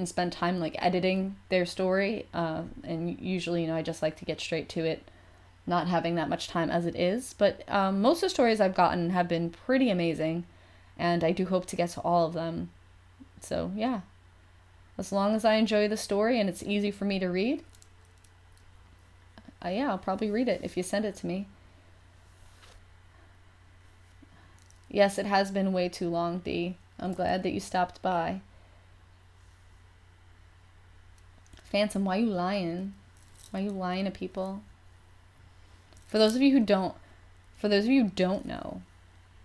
spend time like editing their story, and usually, I just like to get straight to it, not having that much time as it is. But most of the stories I've gotten have been pretty amazing, and I do hope to get to all of them. So yeah, as long as I enjoy the story and it's easy for me to read, yeah, I'll probably read it if you send it to me. Yes, it has been way too long, B. I'm glad that you stopped by. Phantom, why you lying? Why you lying to people? For those of you who don't know,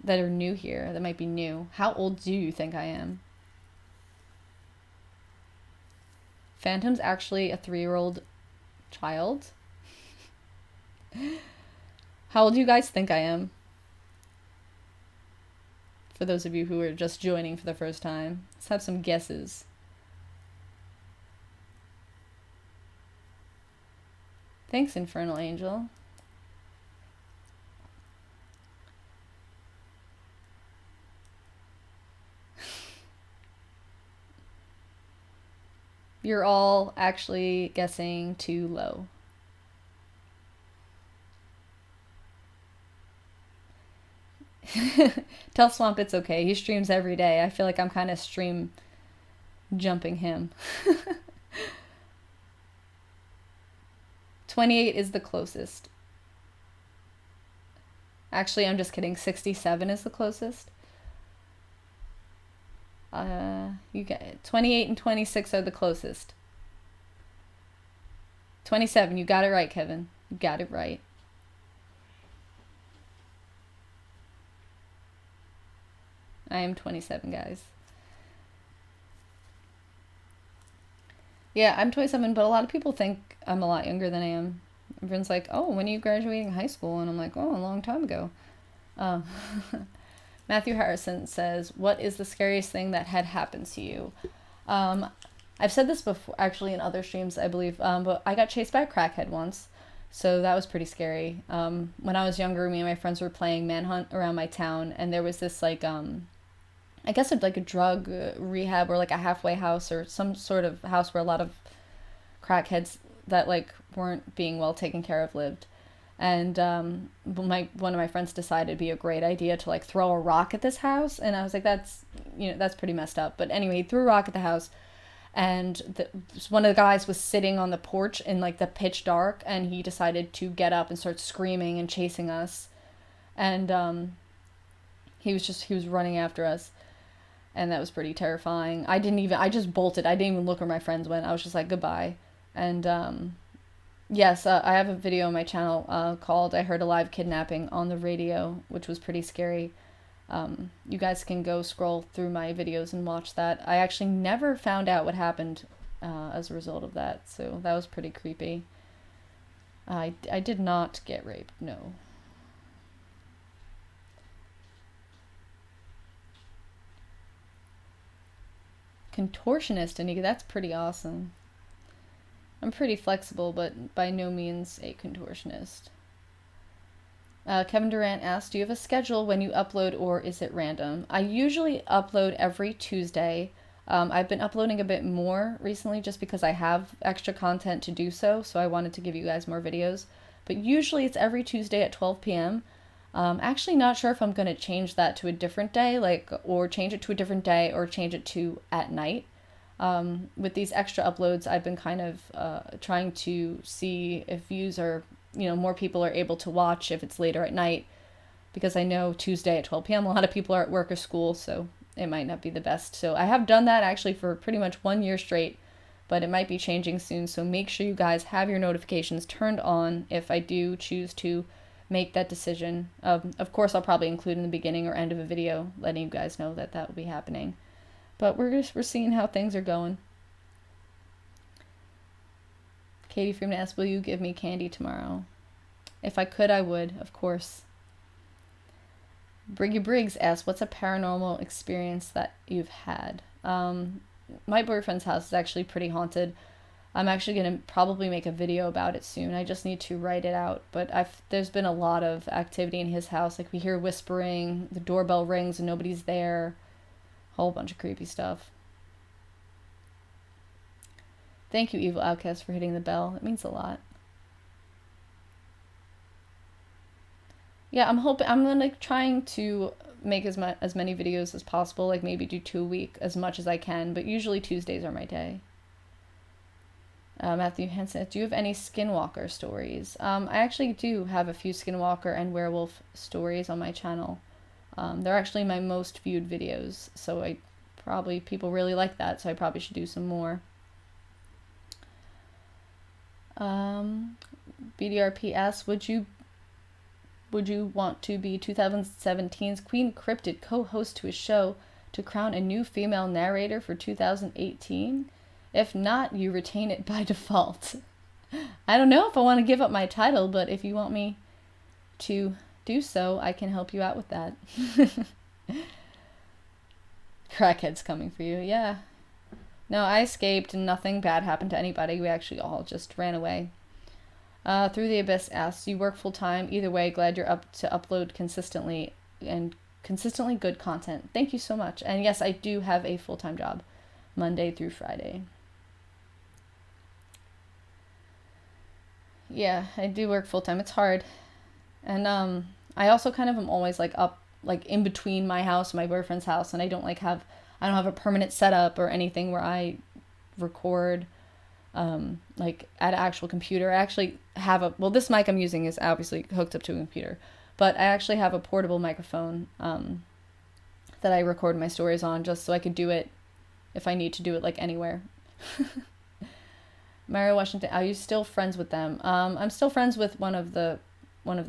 that are new here, that might be new, how old do you think I am? Phantom's actually a 3-year-old child. How old do you guys think I am? For those of you who are just joining for the first time, let's have some guesses. Thanks, Infernal Angel. You're all actually guessing too low. Tell Swamp it's okay. He streams every day. I feel like I'm kind of stream jumping him. 28 is the closest. Actually, I'm just kidding. 67 is the closest. You get it. 28 and 26 are the closest. 27, you got it right, Kevin. You got it right. I am 27, guys. Yeah, I'm 27, but a lot of people think I'm a lot younger than I am. Everyone's like, oh, when are you graduating high school? And I'm like, oh, a long time ago. Matthew Harrison says, what is the scariest thing that had happened to you? I've said this before, actually, in other streams, I believe, but I got chased by a crackhead once, so that was pretty scary. When I was younger, me and my friends were playing Manhunt around my town, and there was this, like, I guess it's like a drug rehab or like a halfway house or some sort of house where a lot of crackheads that like weren't being well taken care of lived. And one of my friends decided it'd be a great idea to like throw a rock at this house, and I was like, that's that's pretty messed up. But anyway, he threw a rock at the house, and one of the guys was sitting on the porch in like the pitch dark, and he decided to get up and start screaming and chasing us, and he was running after us. And that was pretty terrifying. I just bolted. I didn't even look where my friends went. I was just like, goodbye. And yes, I have a video on my channel called I Heard a Live Kidnapping on the Radio, which was pretty scary. You guys can go scroll through my videos and watch that. I actually never found out what happened as a result of that, so that was pretty creepy. I did not get raped, no. Contortionist, Anika, that's pretty awesome. I'm pretty flexible, but by no means a contortionist. Kevin Durant asked, do you have a schedule when you upload, or is it random? I usually upload every Tuesday. I've been uploading a bit more recently just because I have extra content to do so I wanted to give you guys more videos. But usually it's every Tuesday at 12 p.m. Actually not sure if I'm going to change that to a different day, or change it to a different day, or change it to at night. With these extra uploads, I've been kind of trying to see if views are, more people are able to watch if it's later at night, because I know Tuesday at 12 p.m. a lot of people are at work or school, so it might not be the best. So I have done that actually for pretty much 1 year straight, but it might be changing soon, so make sure you guys have your notifications turned on if I do choose to make that decision. Of course, I'll probably include in the beginning or end of a video letting you guys know that will be happening. But we're seeing how things are going. Katie Freeman asked, will you give me candy tomorrow? If I could, I would, of course. Briggy Briggs asked, what's a paranormal experience that you've had? My boyfriend's house is actually pretty haunted. I'm actually going to probably make a video about it soon. I just need to write it out. But there's been a lot of activity in his house. Like, we hear whispering, the doorbell rings and nobody's there. A whole bunch of creepy stuff. Thank you, Evil Outcast, for hitting the bell. It means a lot. Yeah, I'm trying to make as many videos as possible. Like, maybe do 2 a week as much as I can. But usually Tuesdays are my day. Matthew Hansen, do you have any skinwalker stories? I actually do have a few skinwalker and werewolf stories on my channel. They're actually my most viewed videos, so people really like that, so I probably should do some more. BDRP asks, would you want to be 2017's Queen Cryptid co-host to a show to crown a new female narrator for 2018? If not, you retain it by default. I don't know if I want to give up my title, but if you want me to do so, I can help you out with that. Crackhead's coming for you, yeah. No, I escaped and nothing bad happened to anybody. We actually all just ran away. Through the Abyss asks, you work full time? Either way, glad you're up to upload consistently and consistently good content. Thank you so much. And yes, I do have a full-time job, Monday through Friday. Yeah, I do work full time. It's hard. And I also kind of am always like up like in between my house and my boyfriend's house, and I don't have a permanent setup or anything where I record like at an actual computer. I actually have a well, this mic I'm using is obviously hooked up to a computer, but I actually have a portable microphone that I record my stories on just so I could do it if I need to do it like anywhere. Mary Washington, are you still friends with them? I'm still friends with one of the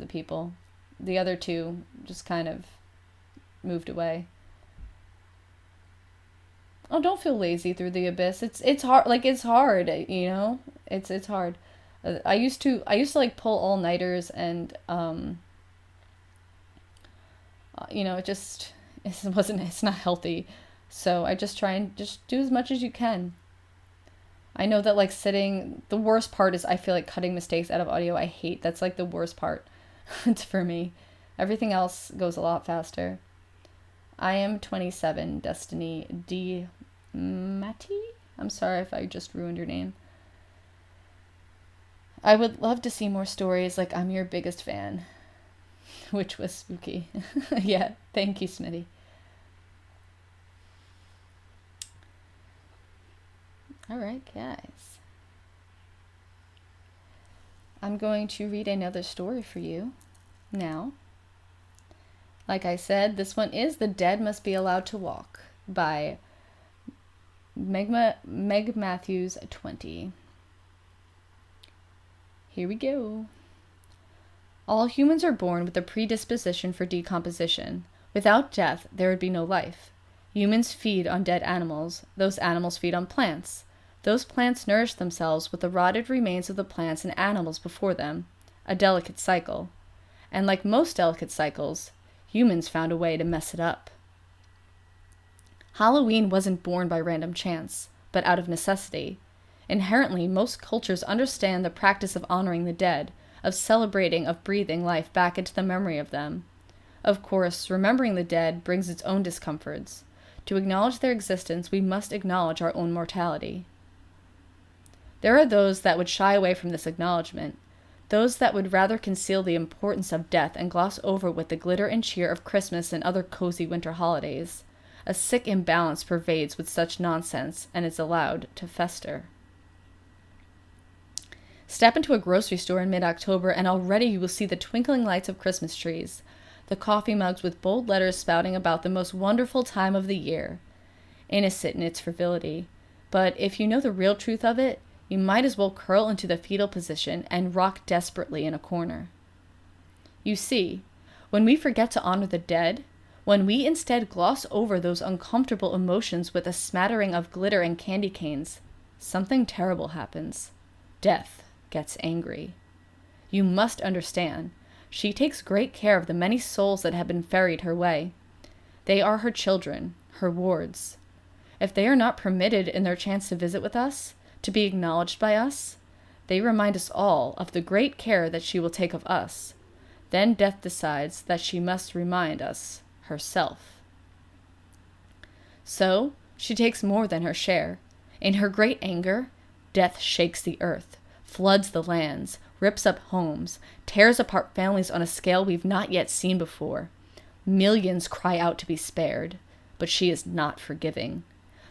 people. The other two just kind of moved away. Oh, don't feel lazy through the abyss. It's hard. Like it's hard, you know. It's hard. I used to like pull all nighters and you know, it wasn't it's not healthy. So I just try and just do as much as you can. I know that like sitting, the worst part is I feel like cutting mistakes out of audio. I hate that's like the worst part. It's for me. Everything else goes a lot faster. I am 27, Destiny D. Matty? I'm sorry if I just ruined your name. I would love to see more stories like I'm your biggest fan, which was spooky. Yeah, thank you, Smitty. All right, guys. I'm going to read another story for you now. Like I said, this one is The Dead Must Be Allowed to Walk by Meg Matthews 20. Here we go. All humans are born with a predisposition for decomposition. Without death, there would be no life. Humans feed on dead animals. Those animals feed on plants. Those plants nourish themselves with the rotted remains of the plants and animals before them. A delicate cycle. And like most delicate cycles, humans found a way to mess it up. Halloween wasn't born by random chance, but out of necessity. Inherently, most cultures understand the practice of honoring the dead, of celebrating, of breathing life back into the memory of them. Of course, remembering the dead brings its own discomforts. To acknowledge their existence, we must acknowledge our own mortality. There are those that would shy away from this acknowledgement, those that would rather conceal the importance of death and gloss over with the glitter and cheer of Christmas and other cozy winter holidays. A sick imbalance pervades with such nonsense and is allowed to fester. Step into a grocery store in mid-October and already you will see the twinkling lights of Christmas trees, the coffee mugs with bold letters spouting about the most wonderful time of the year. Innocent in its frivolity. But if you know the real truth of it, you might as well curl into the fetal position and rock desperately in a corner. You see, when we forget to honor the dead, when we instead gloss over those uncomfortable emotions with a smattering of glitter and candy canes, something terrible happens. Death gets angry. You must understand, she takes great care of the many souls that have been ferried her way. They are her children, her wards. If they are not permitted in their chance to visit with us, to be acknowledged by us, they remind us all of the great care that she will take of us. Then death decides that she must remind us herself. So, she takes more than her share. In her great anger, death shakes the earth, floods the lands, rips up homes, tears apart families on a scale we've not yet seen before. Millions cry out to be spared, but she is not forgiving.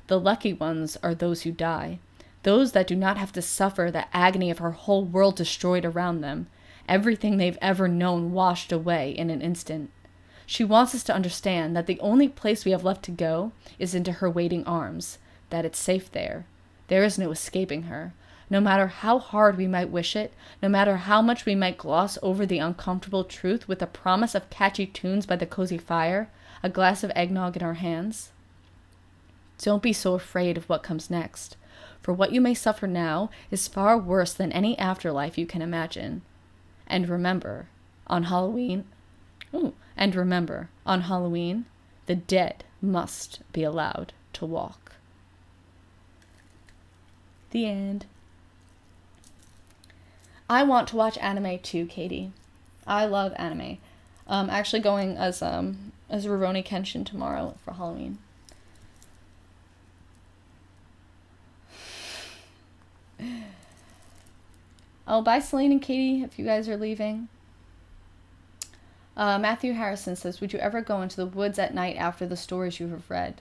The lucky ones are those who die, those that do not have to suffer the agony of her whole world destroyed around them, everything they've ever known washed away in an instant. She wants us to understand that the only place we have left to go is into her waiting arms, that it's safe there. There is no escaping her. No matter how hard we might wish it, no matter how much we might gloss over the uncomfortable truth with a promise of catchy tunes by the cozy fire, a glass of eggnog in our hands. Don't be so afraid of what comes next, for what you may suffer now is far worse than any afterlife you can imagine. And remember, on Halloween, the dead must be allowed to walk. The end. I want to watch anime too, Katie. I love anime. Actually going as Rurouni Kenshin tomorrow for Halloween. Oh, bye, Celine and Katie, if you guys are leaving. Matthew Harrison says, would you ever go into the woods at night after the stories you have read?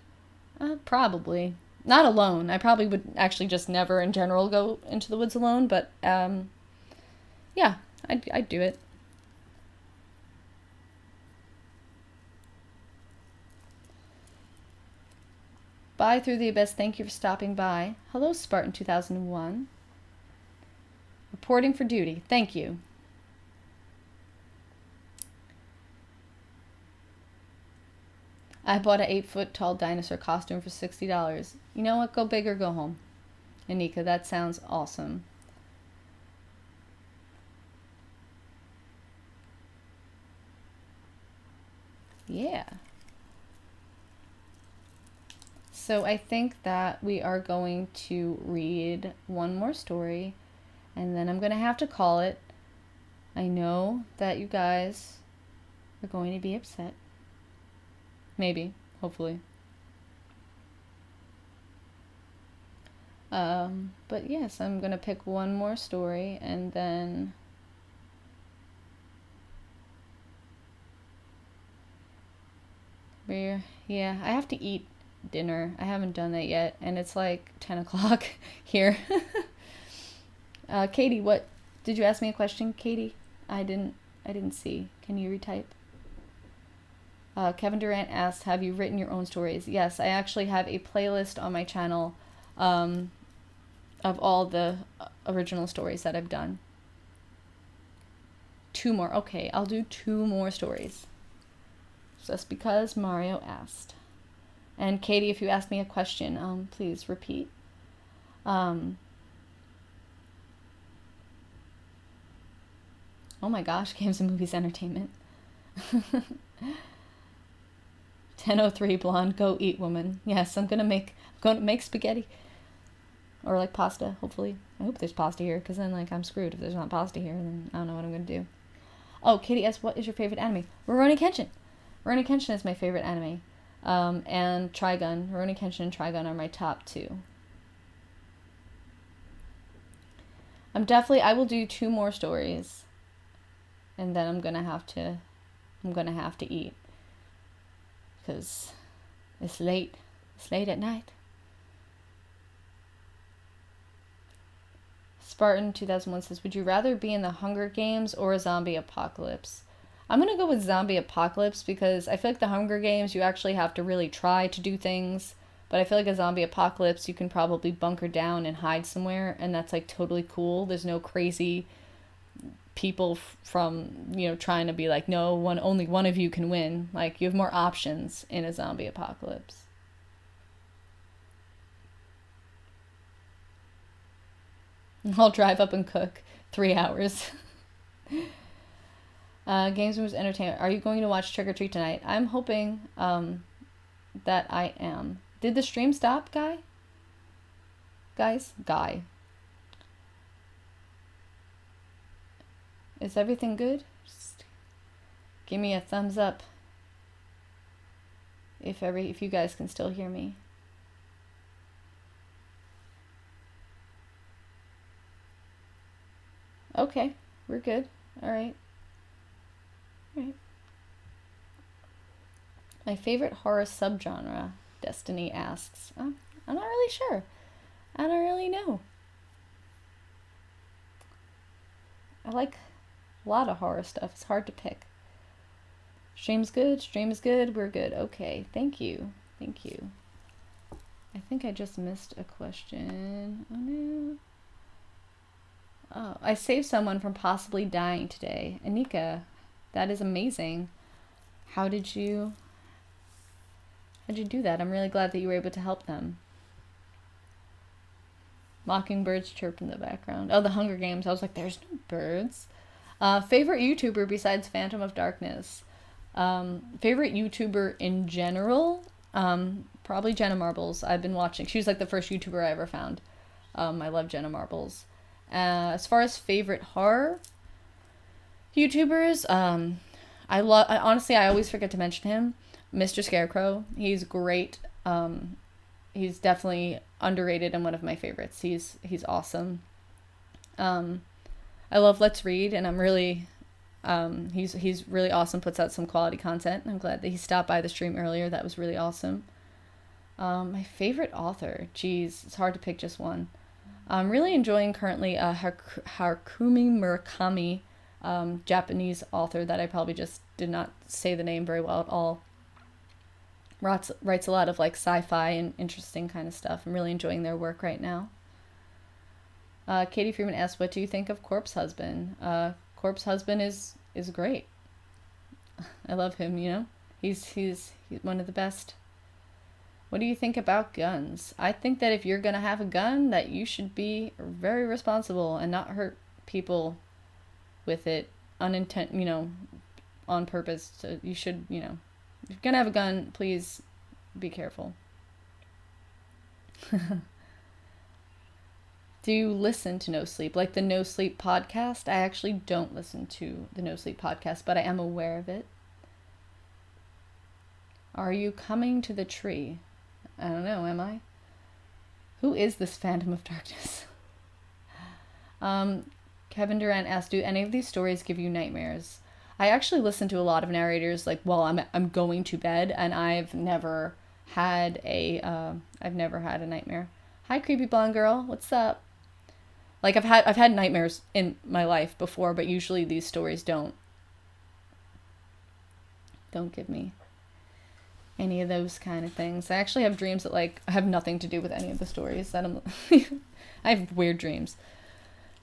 Probably. Not alone. I probably would actually just never in general go into the woods alone, but yeah, I'd do it. Bye Through the Abyss, thank you for stopping by. Hello, Spartan 2001. Reporting for duty, thank you. I bought an 8-foot tall dinosaur costume for $60. You know what? Go big or go home. Anika, that sounds awesome. Yeah. So I think that we are going to read one more story, and then I'm going to have to call it. I know that you guys are going to be upset. Maybe, hopefully. But yes, I'm going to pick one more story, and then yeah, I have to eat dinner. I haven't done that yet, and it's like 10 o'clock here. Katie, what did you ask me a question, Katie? I didn't see. Can you retype? Kevin Durant asked, have you written your own stories? Yes, I actually have a playlist on my channel of all the original stories that I've done. 2 more. Okay, I'll do 2 more stories. Just because Mario asked. And Katie, if you asked me a question, please repeat. Oh my gosh, games and movies entertainment. 10:03 blonde, go eat woman. Yes, I'm gonna make spaghetti. Or like pasta, hopefully. I hope there's pasta here, because then like I'm screwed. If there's not pasta here, then I don't know what I'm gonna do. Oh, Katie asks, what is your favorite anime? Rurouni Kenshin. Rurouni Kenshin is my favorite anime. And Trigun. Rurouni Kenshin and Trigun are my top 2. I will do 2 more stories. And then I'm gonna have to eat. Because it's late. It's late at night. Spartan 2001 says, would you rather be in the Hunger Games or a zombie apocalypse? I'm going to go with zombie apocalypse because I feel like the Hunger Games, you actually have to really try to do things. But I feel like a zombie apocalypse, you can probably bunker down and hide somewhere. And that's like totally cool. There's no crazy people from, trying to be like, no, only one of you can win. Like, you have more options in a zombie apocalypse. I'll drive up and cook 3 hours. Games Rooms Entertainment. Are you going to watch Trick or Treat tonight? I'm hoping that I am. Did the stream stop, Guy? Guy. Is everything good? Just give me a thumbs up if you guys can still hear me. Okay, we're good. All right. My favorite horror subgenre, Destiny asks. I'm not really sure. I don't really know. I like a lot of horror stuff. It's hard to pick. Stream's good. Stream is good. We're good. Okay. Thank you. I think I just missed a question. Oh no. Oh, I saved someone from possibly dying today. Anika, that is amazing. How did you do that? I'm really glad that you were able to help them. Mockingbirds chirp in the background. Oh, the Hunger Games. I was like, there's no birds. Favorite YouTuber besides Phantom of Darkness? Favorite YouTuber in general? Probably Jenna Marbles. I've been watching. She was like the first YouTuber I ever found. I love Jenna Marbles. As far as favorite horror YouTubers, I always forget to mention him. Mr. Scarecrow. He's great. He's definitely underrated and one of my favorites. He's awesome. I love Let's Read, and I'm really he's really awesome. Puts out some quality content. I'm glad that he stopped by the stream earlier. That was really awesome. My favorite author, geez, it's hard to pick just one. I'm really enjoying currently Harukumi Murakami, Japanese author that I probably just did not say the name very well at all. Writes a lot of like sci-fi and interesting kind of stuff. I'm really enjoying their work right now. Katie Freeman asks, "What do you think of Corpse Husband?" Corpse Husband is great. I love him. You know, he's one of the best. What do you think about guns? I think that if you're gonna have a gun, that you should be very responsible and not hurt people with it on purpose. So you should, if you're gonna have a gun, please be careful. Do you listen to No Sleep? Like the No Sleep podcast? I actually don't listen to the No Sleep podcast, but I am aware of it. Are you coming to the tree? I don't know, am I? Who is this Phantom of Darkness? Kevin Durant asked, do any of these stories give you nightmares? I actually listen to a lot of narrators like while I'm going to bed, and I've never had a nightmare. Hi, creepy blonde girl. What's up? Like I've had nightmares in my life before, but usually these stories don't give me any of those kind of things. I actually have dreams that like have nothing to do with any of the stories that I'm I have weird dreams.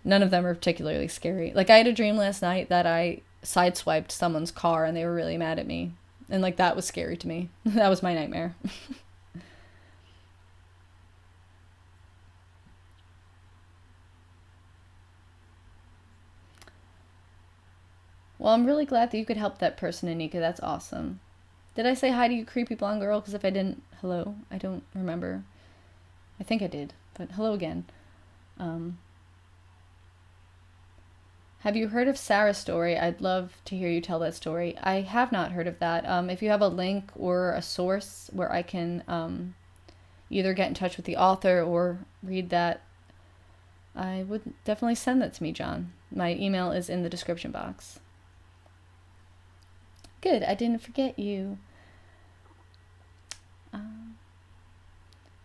None of them are particularly scary. Like I had a dream last night that I sideswiped someone's car and they were really mad at me. And like that was scary to me. That was my nightmare. Well, I'm really glad that you could help that person, Anika. That's awesome. Did I say hi to you, creepy blonde girl? Because if I didn't, hello? I don't remember. I think I did, but hello again. Have you heard of Sarah's story? I'd love to hear you tell that story. I have not heard of that. If you have a link or a source where I can either get in touch with the author or read that, I would definitely send that to me, John. My email is in the description box. Good, I didn't forget you.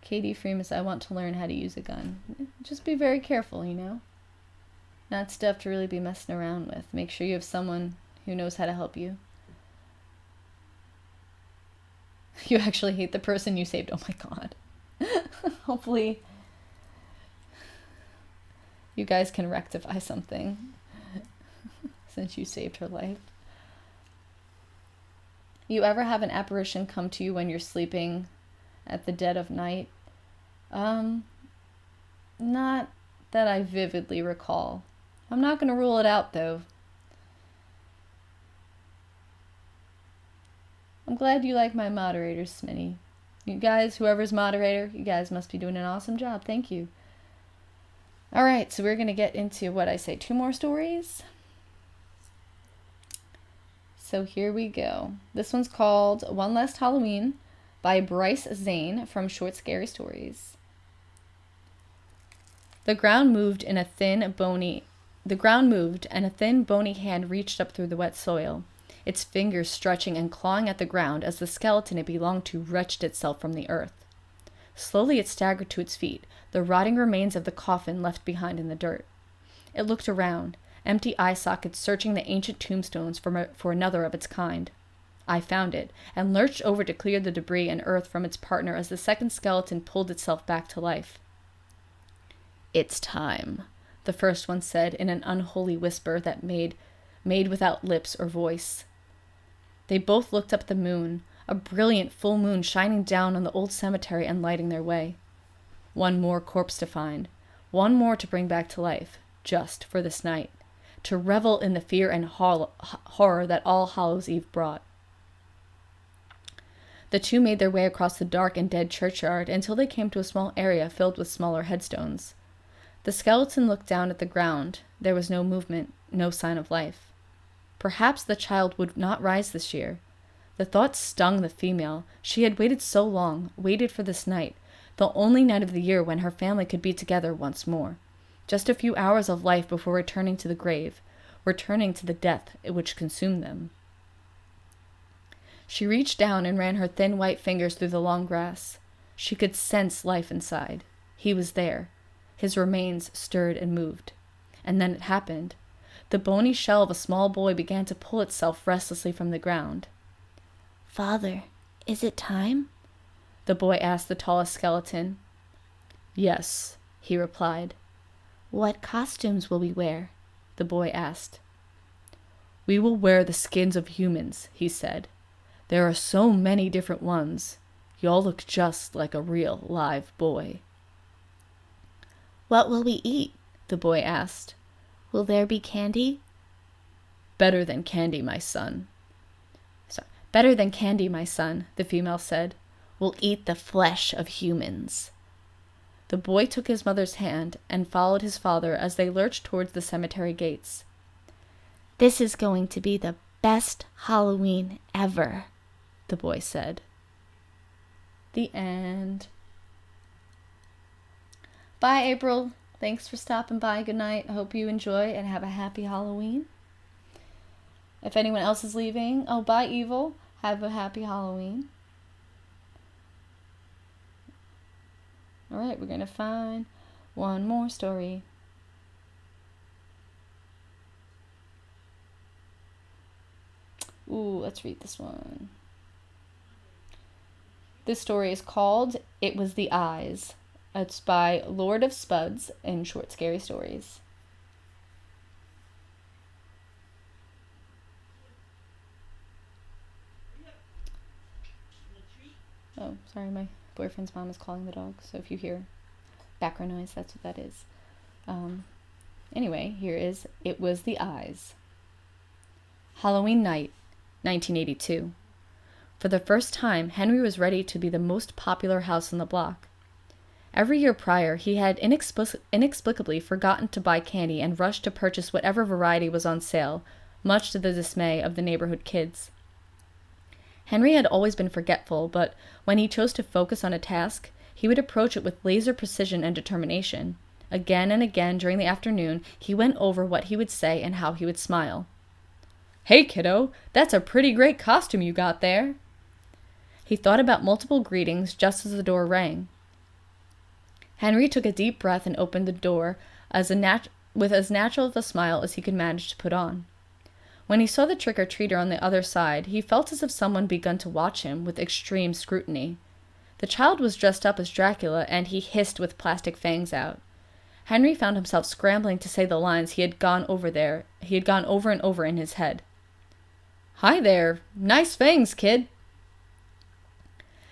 Katie Freeman says, I want to learn how to use a gun. Just be very careful, Not stuff to really be messing around with. Make sure you have someone who knows how to help you. You actually hate the person you saved. Oh my god. Hopefully you guys can rectify something since you saved her life. You ever have an apparition come to you when you're sleeping at the dead of night? Not that I vividly recall. I'm not going to rule it out, though. I'm glad you like my moderators, Smitty. You guys, whoever's moderator, you guys must be doing an awesome job. Thank you. All right, so we're going to get into, what I say, 2 more stories? So here we go. This one's called One Last Halloween by Bryce Zane from Short Scary Stories. The ground moved and a thin, bony hand reached up through the wet soil, its fingers stretching and clawing at the ground as the skeleton it belonged to wrenched itself from the earth. Slowly it staggered to its feet, the rotting remains of the coffin left behind in the dirt. It looked around, empty eye sockets searching the ancient tombstones for another of its kind. I found it, and lurched over to clear the debris and earth from its partner as the second skeleton pulled itself back to life. It's time, the first one said in an unholy whisper that made without lips or voice. They both looked up at the moon, a brilliant full moon shining down on the old cemetery and lighting their way. One more corpse to find, one more to bring back to life, just for this night, to revel in the fear and horror that All Hallows Eve brought. The two made their way across the dark and dead churchyard until they came to a small area filled with smaller headstones. The skeleton looked down at the ground. There was no movement, no sign of life. Perhaps the child would not rise this year. The thought stung the female. She had waited so long, waited for this night, the only night of the year when her family could be together once more. just a few hours of life before returning to the grave, returning to the death which consumed them. She reached down and ran her thin white fingers through the long grass. She could sense life inside. He was there. His remains stirred and moved. And then it happened. The bony shell of a small boy began to pull itself restlessly from the ground. "Father, is it time?" the boy asked the tallest skeleton. "Yes," he replied. "What costumes will we wear?" the boy asked. "We will wear the skins of humans," he said. "There are so many different ones. You all look just like a real live boy." "What will we eat?" the boy asked. "Will there be candy?" "Better than candy, my son." "Better than candy, my son," the female said. "We'll eat the flesh of humans." The boy took his mother's hand and followed his father as they lurched towards the cemetery gates. "This is going to be the best Halloween ever," the boy said. The end. Bye, April. Thanks for stopping by. Good night. I hope you enjoy and have a happy Halloween. If anyone else is leaving, bye, Evil. Have a happy Halloween. All right, we're going to find one more story. Ooh, let's read this one. This story is called It Was the Eyes. It's by Lord of Spuds in Short Scary Stories. Oh, sorry, my boyfriend's mom is calling the dog, so if you hear background noise, that's what that is. Anyway, here is It Was the Eyes. Halloween night, 1982. For the first time, Henry was ready to be the most popular house on the block. Every year prior, he had inexplicably forgotten to buy candy and rushed to purchase whatever variety was on sale, much to the dismay of the neighborhood kids. Henry had always been forgetful, but when he chose to focus on a task, he would approach it with laser precision and determination. Again and again during the afternoon, he went over what he would say and how he would smile. "Hey, kiddo, that's a pretty great costume you got there." He thought about multiple greetings just as the door rang. Henry took a deep breath and opened the door with as natural of a smile as he could manage to put on. When he saw the trick-or-treater on the other side, he felt as if someone begun to watch him with extreme scrutiny. The child was dressed up as Dracula, and he hissed with plastic fangs out. Henry found himself scrambling to say the lines he had gone over and over in his head. "Hi there, nice fangs, kid."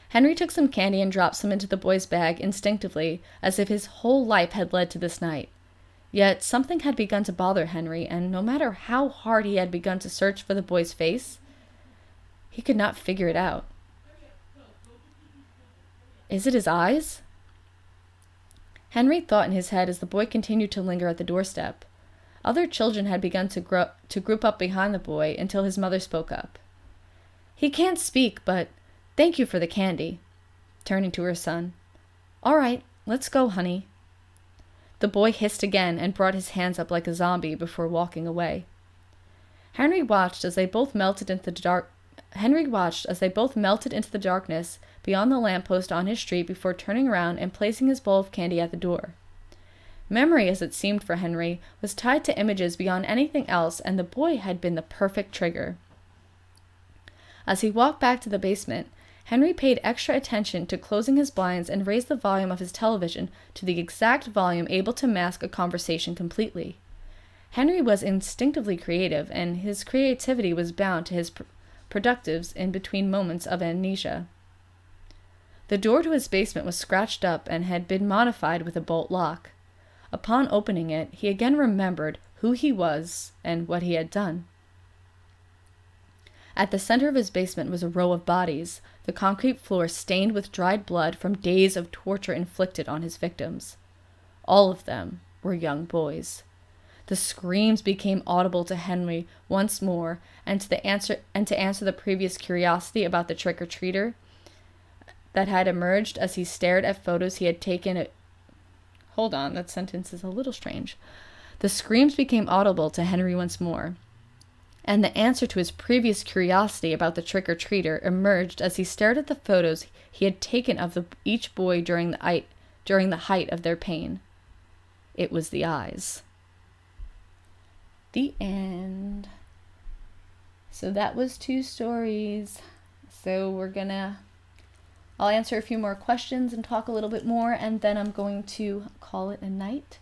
Henry took some candy and dropped some into the boy's bag instinctively, as if his whole life had led to this night. Yet something had begun to bother Henry, and no matter how hard he had begun to search for the boy's face, he could not figure it out. Is it his eyes? Henry thought in his head as the boy continued to linger at the doorstep. Other children had begun to group up behind the boy until his mother spoke up. "He can't speak, but thank you for the candy," turning to her son. "All right, let's go, honey." The boy hissed again and brought his hands up like a zombie before walking away. Henry watched as they both melted into the darkness beyond the lamppost on his street before turning around and placing his bowl of candy at the door. Memory, as it seemed for Henry, was tied to images beyond anything else, and the boy had been the perfect trigger. As he walked back to the basement, Henry paid extra attention to closing his blinds and raised the volume of his television to the exact volume able to mask a conversation completely. Henry was instinctively creative, and his creativity was bound to his productives in between moments of amnesia. The door to his basement was scratched up and had been modified with a bolt lock. Upon opening it, he again remembered who he was and what he had done. At the center of his basement was a row of bodies, the concrete floor stained with dried blood from days of torture inflicted on his victims. All of them were young boys. The screams became audible to Henry once more, and to answer the previous curiosity about the trick-or-treater that had emerged as he stared at photos he had taken. Hold on, that sentence is a little strange. The screams became audible to Henry once more, and the answer to his previous curiosity about the trick-or-treater emerged as he stared at the photos he had taken of each boy during the height of their pain. It was the eyes. The end. So that was 2 stories. So I'll answer a few more questions and talk a little bit more, and then I'm going to call it a night.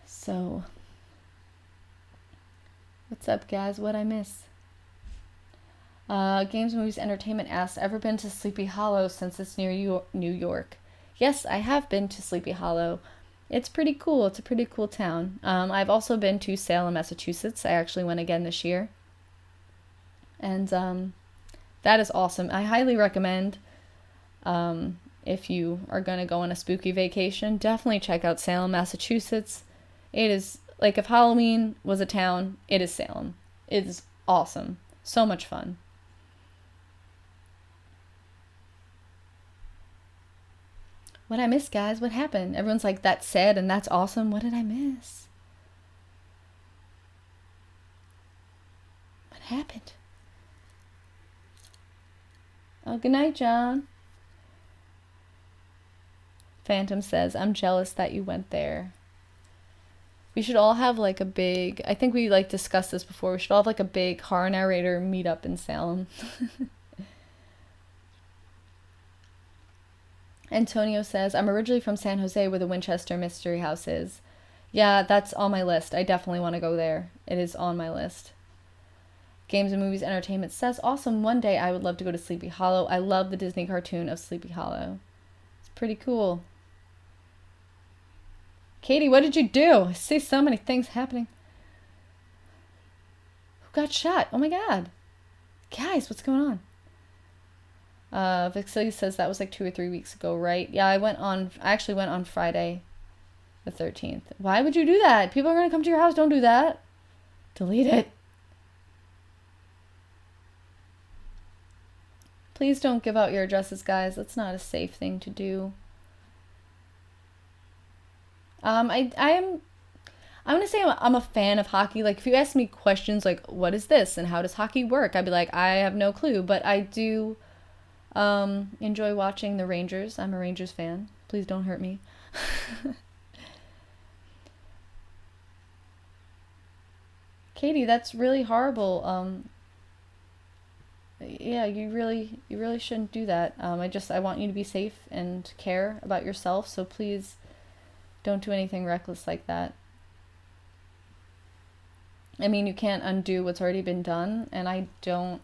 So, what's up, guys? What'd I miss? Games, Movies, Entertainment asks, ever been to Sleepy Hollow since it's near New York? Yes, I have been to Sleepy Hollow. It's pretty cool. It's a pretty cool town. I've also been to Salem, Massachusetts. I actually went again this year. And that is awesome. I highly recommend, if you are going to go on a spooky vacation, definitely check out Salem, Massachusetts. It is, like, if Halloween was a town, it is Salem. It is awesome. So much fun. What I missed, guys? What happened? Everyone's like, that's sad and that's awesome. What did I miss? What happened? Oh, good night, John. Phantom says, I'm jealous that you went there. We should all have like a big, I think we like discussed this before, we should all have like a big horror narrator meetup in Salem. Antonio says, I'm originally from San Jose where the Winchester Mystery House is. Yeah, that's on my list. I definitely want to go there. It is on my list. Games and Movies Entertainment says, awesome, one day I would love to go to Sleepy Hollow. I love the Disney cartoon of Sleepy Hollow. It's pretty cool. Katie, what did you do? I see so many things happening. Who got shot? Oh my god. Guys, what's going on? Vixily says that was like 2 or 3 weeks ago, right? Yeah, I actually went on Friday the 13th. Why would you do that? People are going to come to your house. Don't do that. Delete it. Please don't give out your addresses, guys. That's not a safe thing to do. I'm going to say I'm a fan of hockey. Like, if you ask me questions like, what is this and how does hockey work? I'd be like, I have no clue. But I do enjoy watching the Rangers. I'm a Rangers fan. Please don't hurt me. Katie, that's really horrible. Yeah, you really shouldn't do that. I want you to be safe and care about yourself. So please don't do anything reckless like that. I mean, you can't undo what's already been done, and I don't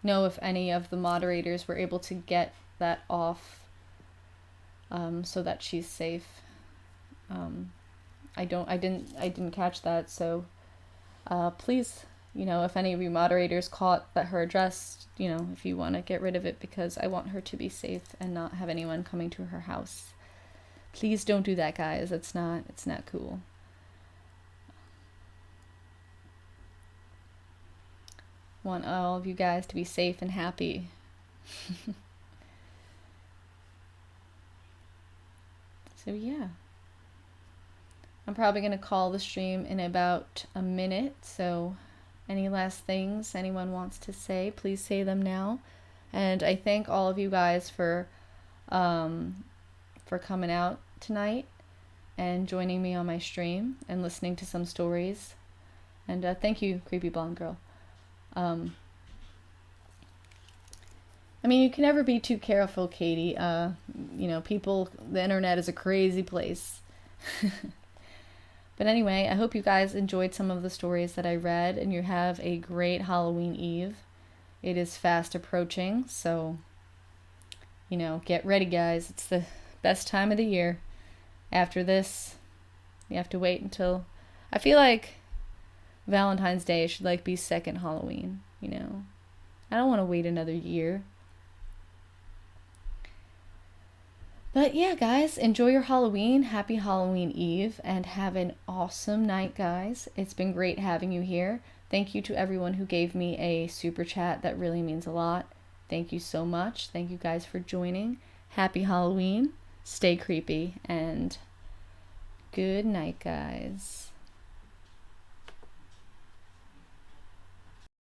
know if any of the moderators were able to get that off so that she's safe. I didn't catch that, so please, if any of you moderators caught that her address, if you want to get rid of it, because I want her to be safe and not have anyone coming to her house. Please don't do that, guys. It's not cool. Want all of you guys to be safe and happy. So yeah. I'm probably going to call the stream in about a minute, so any last things anyone wants to say, please say them now. And I thank all of you guys for coming out tonight and joining me on my stream and listening to some stories. And thank you, Creepy Blonde Girl. I mean, you can never be too careful, Katie. The internet is a crazy place. But anyway, I hope you guys enjoyed some of the stories that I read, and you have a great Halloween Eve. It is fast approaching, so, get ready, guys. It's the best time of the year. After this, you have to wait until, I feel like Valentine's Day should be second Halloween, I don't want to wait another year. But yeah, guys, enjoy your Halloween. Happy Halloween Eve, and have an awesome night, guys. It's been great having you here. Thank you to everyone who gave me a super chat. That really means a lot. Thank you so much. Thank you guys for joining. Happy Halloween. stay creepy, and good night, guys.